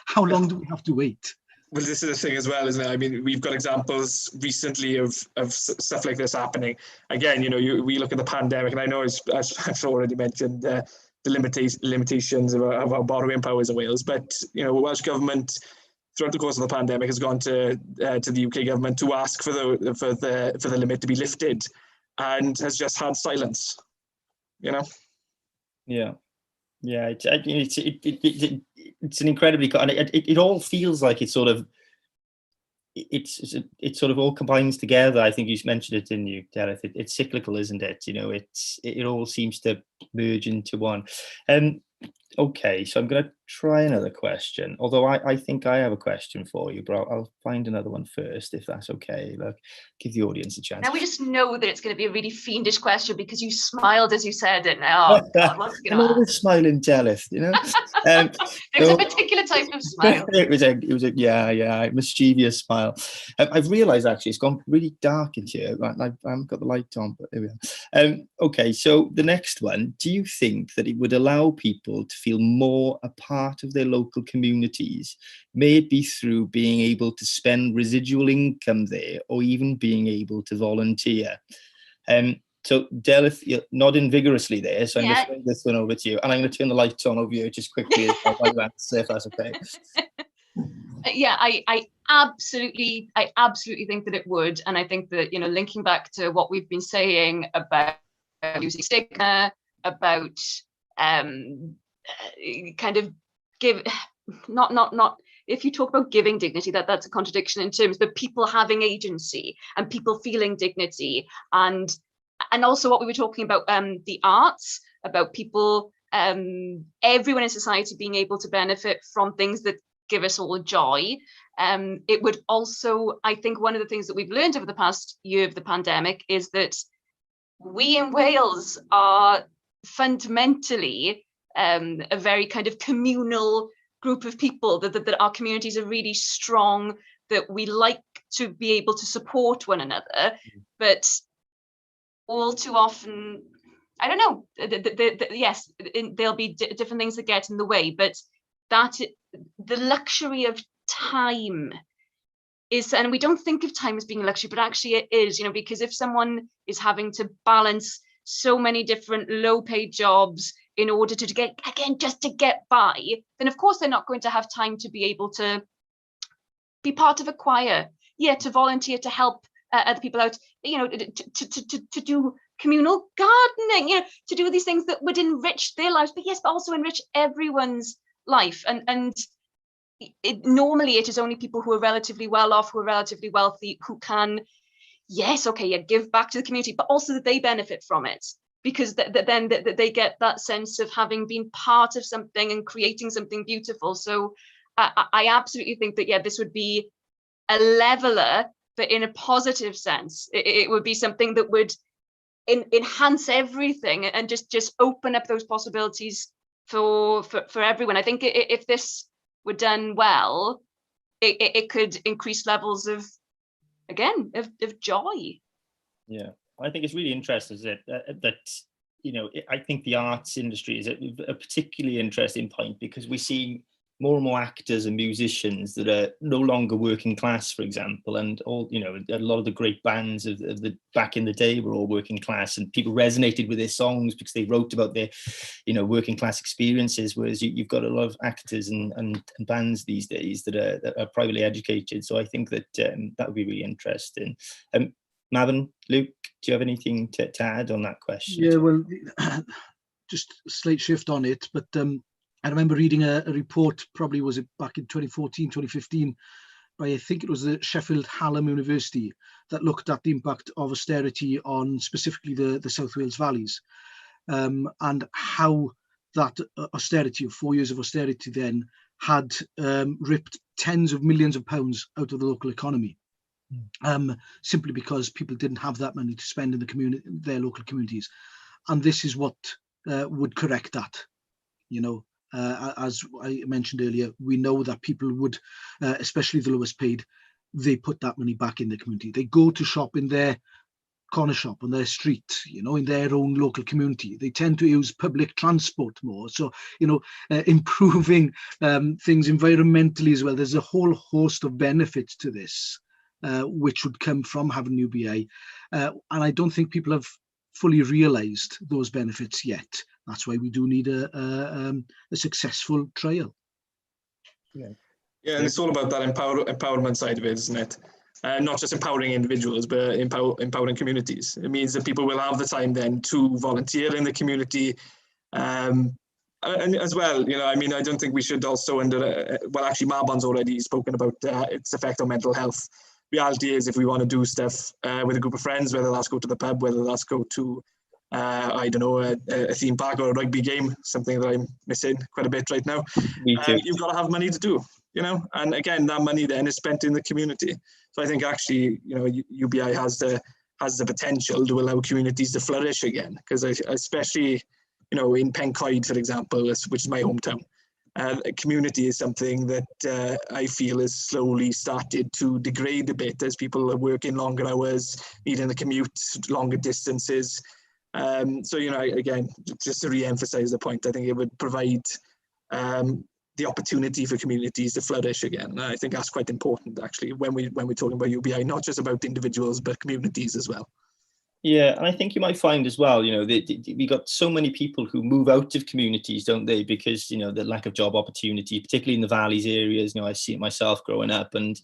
How long do we have to wait? Well, this is the thing as well, isn't it? I mean, we've got examples recently of stuff like this happening. Again, you know, we look at the pandemic, and I know, as I've already mentioned, the limitations of our borrowing powers in Wales. But, you know, the Welsh government, throughout the course of the pandemic, has gone to the UK government to ask for the limit to be lifted, and has just had silence. You know. Yeah. Yeah, it's an incredibly, and it all feels like it sort of all combines together. I think you mentioned it, didn't you, Delyth? It's cyclical, isn't it? You know, it all seems to merge into one. Okay, so I'm going to try another question, although I think I have a question for you, but I'll find another one first, if that's okay. Like, give the audience a chance. Now we just know that it's going to be a really fiendish question because you smiled as you said it. Oh God, what's going to I'm always smiling, Delyth, you know. It was a particular type of smile. It was a mischievous smile. I've realised actually it's gone really dark in here. I haven't got the light on, but there we are. Okay, so the next one: do you think that it would allow people to feel more a part of their local communities, may it be through being able to spend residual income there, or even being able to volunteer? So Delyth, you're nodding vigorously there, so I'm going to turn this one over to you, and I'm going to turn the lights on over here just quickly while you answer, if that's okay. Yeah, I absolutely think that it would, and I think that, you know, linking back to what we've been saying about using stigma, about kind of not if you talk about giving dignity, that's a contradiction in terms, but people having agency and people feeling dignity, and also what we were talking about, the arts, about people, everyone in society being able to benefit from things that give us all joy. It would also, I think, one of the things that we've learned over the past year of the pandemic is that we in Wales are fundamentally a very kind of communal group of people, that our communities are really strong, that we like to be able to support one another, but all too often, I don't know, yes, there'll be different things that get in the way, but that the luxury of time is, and we don't think of time as being a luxury, but actually it is, you know, because if someone is having to balance so many different low-paid jobs in order to get, again, just to get by, then of course they're not going to have time to be able to be part of a choir, to volunteer, to help other people out, to do communal gardening, to do these things that would enrich their lives, but also enrich everyone's life. And normally it is only people who are relatively well off, who are relatively wealthy, who can, give back to the community, but also that they benefit from it, because then they get that sense of having been part of something and creating something beautiful. So I absolutely think that, this would be a leveler, but in a positive sense. It would be something that would enhance everything and just open up those possibilities for everyone. I think if this were done well, it could increase levels of joy. Yeah, I think it's really interesting that I think the arts industry is a particularly interesting point, because we see more and more actors and musicians that are no longer working class, for example, and all, a lot of the great bands of the back in the day were all working class, and people resonated with their songs because they wrote about their, working class experiences. Whereas you've got a lot of actors and bands these days that are privately educated. So I think that that would be really interesting. Mabon, Luke, do you have anything to add on that question? Yeah, well, just a slight shift on it, but I remember reading a report, probably was it back in 2014, 2015, by, I think it was the Sheffield Hallam University, that looked at the impact of austerity on specifically the South Wales valleys, and how that austerity, of 4 years of austerity then, had ripped tens of millions of pounds out of the local economy, simply because people didn't have that money to spend in their local communities. And this is what would correct that, as I mentioned earlier, we know that people would, especially the lowest paid, they put that money back in the community. They go to shop in their corner shop on their street, in their own local community. They tend to use public transport more. So, improving things environmentally as well. There's a whole host of benefits to this, which would come from having UBI. And I don't think people have fully realised those benefits yet. That's why we do need a successful trial. Yeah, and it's all about that empowerment side of it, isn't it? Not just empowering individuals, but empowering communities. It means that people will have the time then to volunteer in the community, and as well, I don't think we should also actually Mabon's already spoken about its effect on mental health. Reality is, if we want to do stuff with a group of friends, whether that's go to the pub, whether that's go to a theme park or a rugby game, something that I'm missing quite a bit right now. Me too. You've got to have money to do, and again, that money then is spent in the community. So I think actually, UBI has the potential to allow communities to flourish again, because especially, in Pencoed, for example, which is my hometown, a community is something that I feel has slowly started to degrade a bit as people are working longer hours, needing the commute longer distances. So, again, just to re-emphasize the point, I think it would provide the opportunity for communities to flourish again. And I think that's quite important, actually, when we're talking about UBI, not just about individuals, but communities as well. Yeah, and I think you might find as well, we got so many people who move out of communities, don't they? Because, the lack of job opportunity, particularly in the valleys areas, I see it myself growing up. And,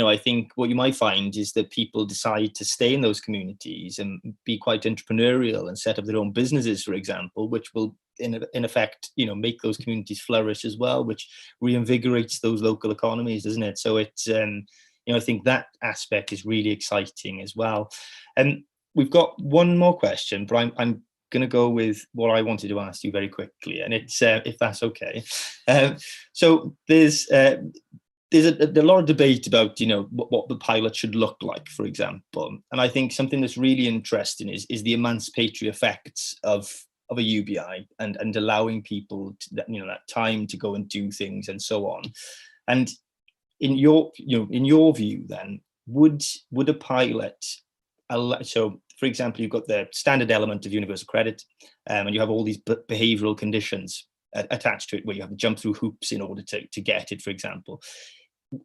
I think what you might find is that people decide to stay in those communities and be quite entrepreneurial and set up their own businesses, for example, which will, in effect, make those communities flourish as well, which reinvigorates those local economies, doesn't it? So it's, I think that aspect is really exciting as well. And we've got one more question, but I'm going to go with what I wanted to ask you very quickly, and it's if that's okay. So there's a lot of debate about what the pilot should look like, for example, and I think something that's really interesting is the emancipatory effects of a UBI and allowing people to, that time to go and do things and so on. And in your view, then would a pilot so, for example, you've got the standard element of universal credit, and you have all these behavioural conditions attached to it, where you have to jump through hoops in order to get it, for example.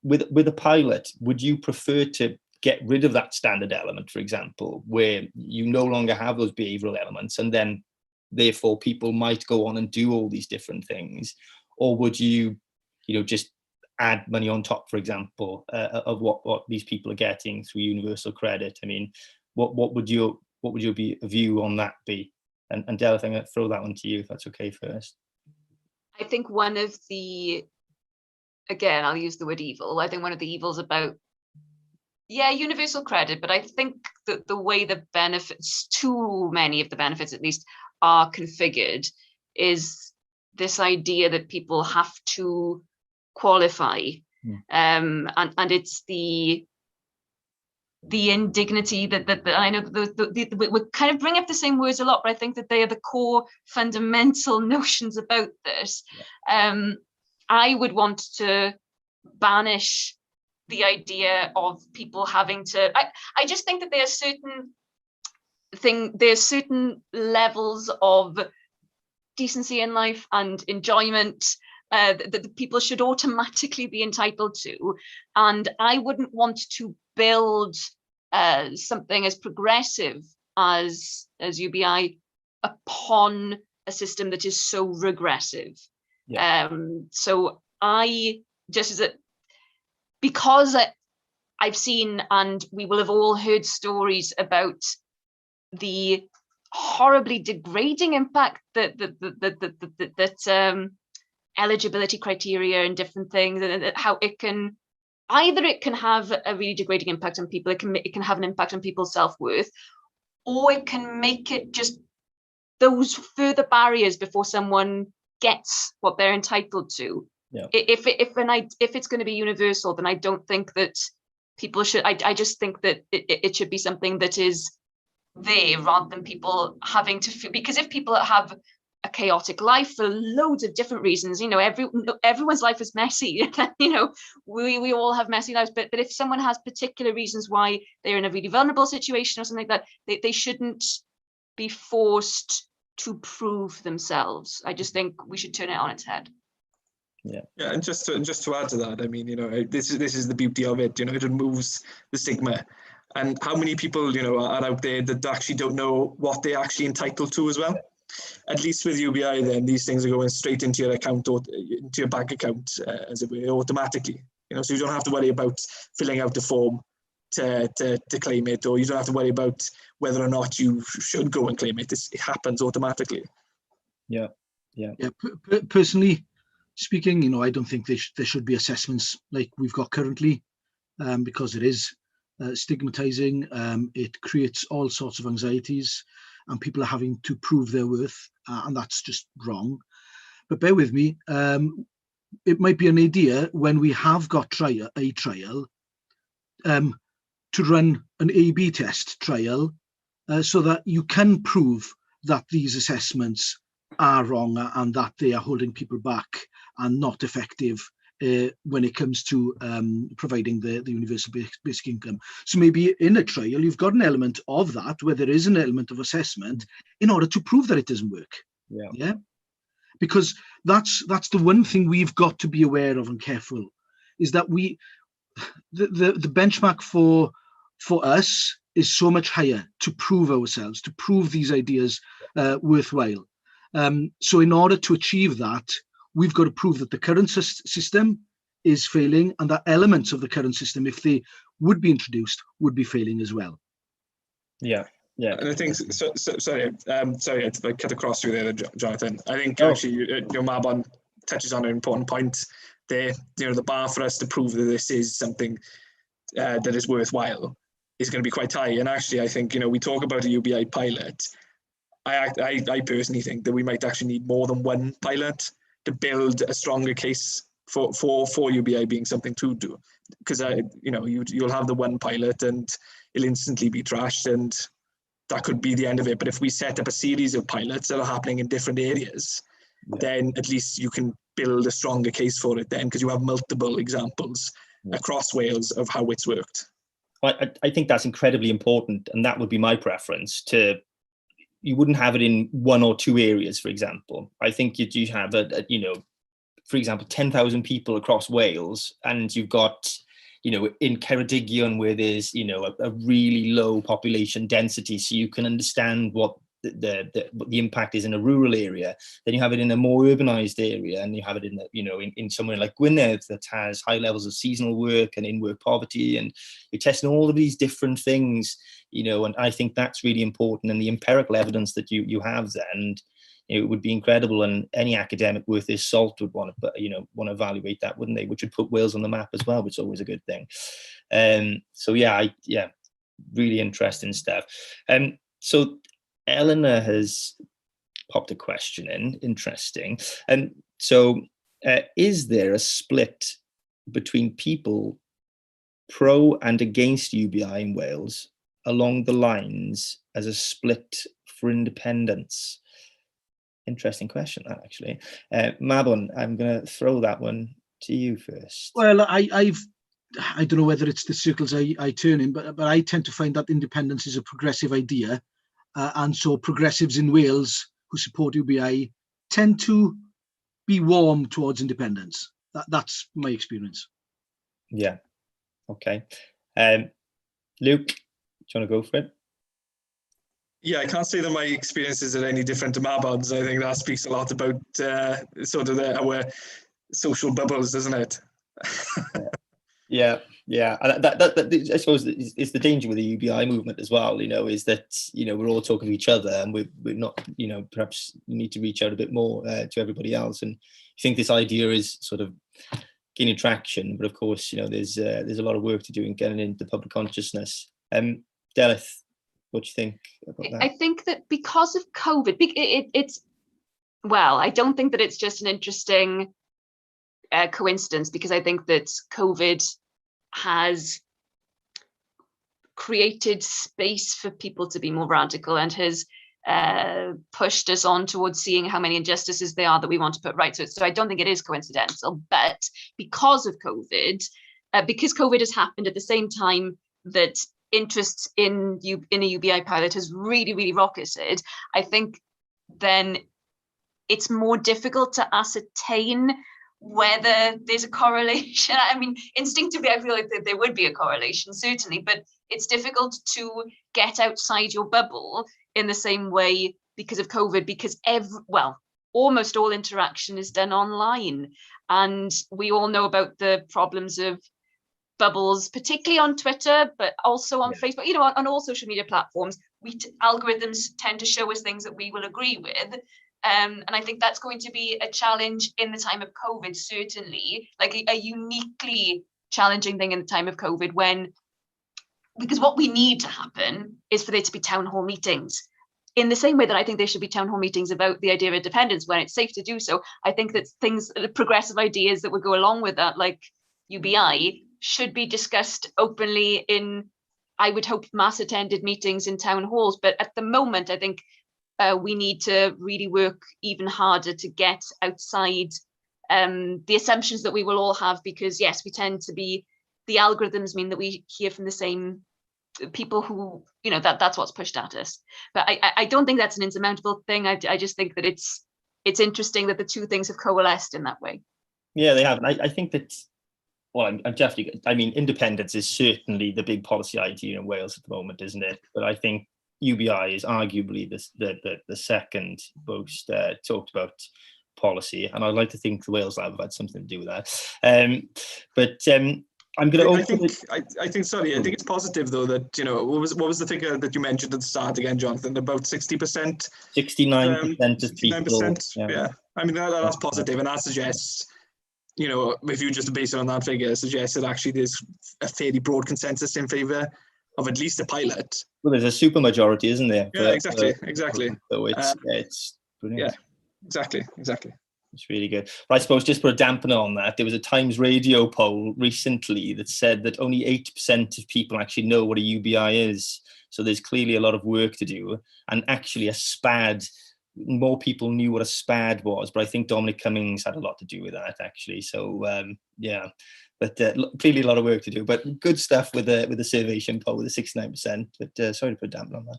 With a pilot, would you prefer to get rid of that standard element, for example, where you no longer have those behavioural elements, and then therefore people might go on and do all these different things? Or would you, just add money on top, for example, of what these people are getting through universal credit. I mean, what would your view on that be? And Delyth, I'm going to throw that one to you, if that's okay first. I think one of the, again, I'll use the word evil. I think one of the evils about, yeah, universal credit, but I think that the way the benefits, too many of the benefits at least, are configured is this idea that people have to qualify. And it's the indignity that I know we kind of bring up the same words a lot, but I think that they are the core fundamental notions about this. I would want to banish the idea of people having to, I just think that there's certain levels of decency in life and enjoyment that people should automatically be entitled to. And I wouldn't want to build something as progressive as UBI upon a system that is so regressive. Yeah. So I just, because I've seen, and we will have all heard stories about the horribly degrading impact that eligibility criteria and different things, and how it can have a really degrading impact on people. It can have an impact on people's self-worth, or it can make it just those further barriers before someone gets what they're entitled to. Yeah. If it's going to be universal, then I don't think that people should. I just think that it should be something that is there rather than people having to feel, because if people have a chaotic life for loads of different reasons, everyone's life is messy. We all have messy lives, but if someone has particular reasons why they're in a really vulnerable situation or something like that, they shouldn't be forced to prove themselves. I just think we should turn it on its head. Yeah, and just to add to that, I mean, this is the beauty of it. It removes the stigma. And how many people, are out there that actually don't know what they're actually entitled to as well? At least with UBI, then these things are going straight into your account or into your bank account, as it were, automatically. So you don't have to worry about filling out the form to claim it, or you don't have to worry about whether or not you should go and claim it. It happens automatically. Yeah. Personally speaking, I don't think there should be assessments like we've got currently, because it is stigmatizing. It creates all sorts of anxieties, and people are having to prove their worth, and that's just wrong. But bear with me, it might be an idea when we have got a trial to run an A/B test trial, so that you can prove that these assessments are wrong and that they are holding people back and not effective when it comes to providing the universal basic income. So maybe in a trial, you've got an element of that, where there is an element of assessment in order to prove that it doesn't work. Yeah. Because that's the one thing we've got to be aware of and careful, is that the benchmark for us is so much higher to prove ourselves, to prove these ideas worthwhile. So in order to achieve that, we've got to prove that the current system is failing, and that elements of the current system, if they would be introduced, would be failing as well. Yeah. And I think, sorry to cut across you there, Jonathan. I think actually your Mabon touches on an important point there. The bar for us to prove that this is something that is worthwhile is going to be quite high. And actually, I think, we talk about a UBI pilot. I personally think that we might actually need more than one pilot to build a stronger case for UBI being something to do, because you'll have the one pilot and it'll instantly be trashed, and that could be the end of it. But if we set up a series of pilots that are happening in different areas, then at least you can build a stronger case for it then, because you have multiple examples across Wales of how it's worked. I think that's incredibly important, and that would be my preference. You wouldn't have it in one or two areas, for example. I think you have for example, 10,000 people across Wales, and you've got, in Ceredigion, where there's, a really low population density, so you can understand what the impact is in a rural area, then you have it in a more urbanized area, and you have it in in somewhere like Gwynedd that has high levels of seasonal work and in-work poverty, and you're testing all of these different things, and I think that's really important, and the empirical evidence that you have there, and it would be incredible, and any academic worth his salt would want to evaluate that, wouldn't they? Which would put Wales on the map as well, which is always a good thing. So really interesting stuff. So Eleanor has popped a question in, interesting. And so is there a split between people pro and against UBI in Wales along the lines as a split for independence? Interesting question, that actually. Mabon, I'm going to throw that one to you first. Well, I don't know whether it's the circles I turn in, but I tend to find that independence is a progressive idea, and so progressives in Wales who support UBI tend to be warm towards independence. That's my experience. Yeah. Okay. Luke, do you want to go for it? Yeah, I can't say that my experiences are any different to Mabon's. I think that speaks a lot about sort of our social bubbles, doesn't it? Yeah. That I suppose is the danger with the UBI movement as well. Is that we're all talking to each other, and we're not. Perhaps you need to reach out a bit more to everybody else. And I think this idea is sort of gaining traction, but of course, there's a lot of work to do in getting into public consciousness. Delyth, what do you think about that? I think that because of COVID, I don't think that it's just an interesting coincidence, because I think that COVID has created space for people to be more radical and has pushed us on towards seeing how many injustices there are that we want to put right. So I don't think it is coincidental, but because of COVID, because COVID has happened at the same time that interest in a UBI pilot has really, really rocketed, I think then it's more difficult to ascertain whether there's a correlation. I mean, instinctively, I feel like there would be a correlation, certainly, but it's difficult to get outside your bubble in the same way because of COVID, because almost all interaction is done online. And we all know about the problems of bubbles, particularly on Twitter, but also on Facebook, on all social media platforms. Algorithms tend to show us things that we will agree with. And I think that's going to be a challenge in the time of COVID, certainly, like a uniquely challenging thing in the time of COVID, because what we need to happen is for there to be town hall meetings. In the same way that I think there should be town hall meetings about the idea of independence when it's safe to do so, I think that progressive ideas that would go along with that, like UBI, should be discussed openly in, I would hope, mass attended meetings in town halls. But at the moment, I think we need to really work even harder to get outside the assumptions that we will all have, because yes, we tend to be, the algorithms mean that we hear from the same people who, that's what's pushed at us. But I don't think that's an insurmountable thing. I just think that it's interesting that the two things have coalesced in that way. Yeah, they have. And I think that, I'm definitely, independence is certainly the big policy idea in Wales at the moment, isn't it? But I think UBI is arguably the second most talked about policy, and I'd like to think the Wales Lab have had something to do with that. I'm going to. I think it's positive though that what was the figure that you mentioned at the start again, Jonathan? About 60%. 69% of people. 69%. Yeah. I mean that's positive, and that suggests, if you just base it on that figure, suggests that actually there's a fairly broad consensus in favour of at least a pilot. Well, there's a super majority, isn't there? Yeah, exactly. So it's brilliant. Yeah, exactly. It's really good. But I suppose just put a dampener on that, there was a Times Radio poll recently that said that only 8% of people actually know what a UBI is. So there's clearly a lot of work to do. And actually a SPAD, more people knew what a SPAD was, but I think Dominic Cummings had a lot to do with that, actually. So, but clearly a lot of work to do. But good stuff with the Survation poll, with the 69%. But sorry to put a dampener on that.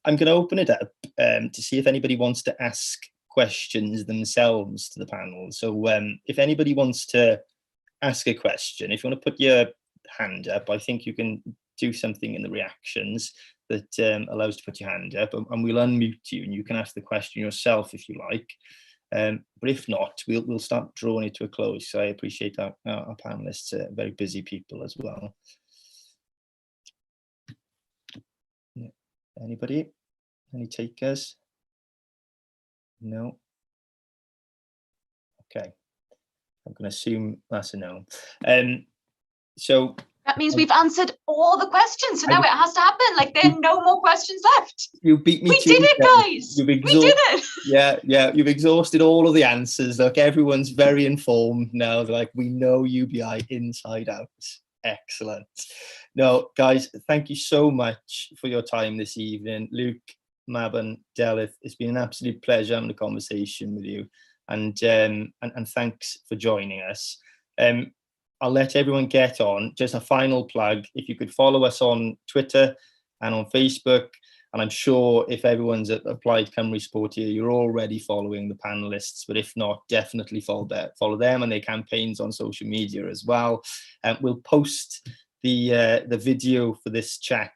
I'm going to open it up to see if anybody wants to ask questions themselves to the panel. So if anybody wants to ask a question, if you want to put your hand up, I think you can do something in the reactions that allows to put your hand up, and we'll unmute you and you can ask the question yourself if you like. But if not, we'll start drawing it to a close. So I appreciate our panelists, very busy people as well. Yeah. Anybody? Any takers? No? Okay. I'm going to assume that's a no. So that means we've answered all the questions. So now it has to happen. Like, there are no more questions left. You beat me. We did it, guys. We did it. Yeah. You've exhausted all of the answers. Look, everyone's very informed now. They're like, we know UBI inside out. Excellent. No, guys, thank you so much for your time this evening. Luke, Mabon, Delyth, it's been an absolute pleasure having a conversation with you. And thanks for joining us. I'll let everyone get on. Just a final plug, if you could follow us on Twitter and on Facebook, and I'm sure if everyone's at Plaid Cymru Sport here, you're already following the panelists, but if not, definitely follow them and their campaigns on social media as well. We'll post the video for this chat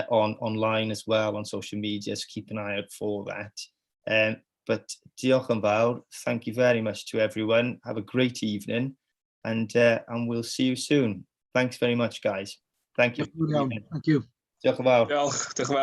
online as well on social media, so keep an eye out for that. But diolch yn fawr. Thank you very much to everyone. Have a great evening, and we'll see you soon. Thanks very much, guys. Thank you. Thank you. Diolch yn fawr. Diolch yn fawr.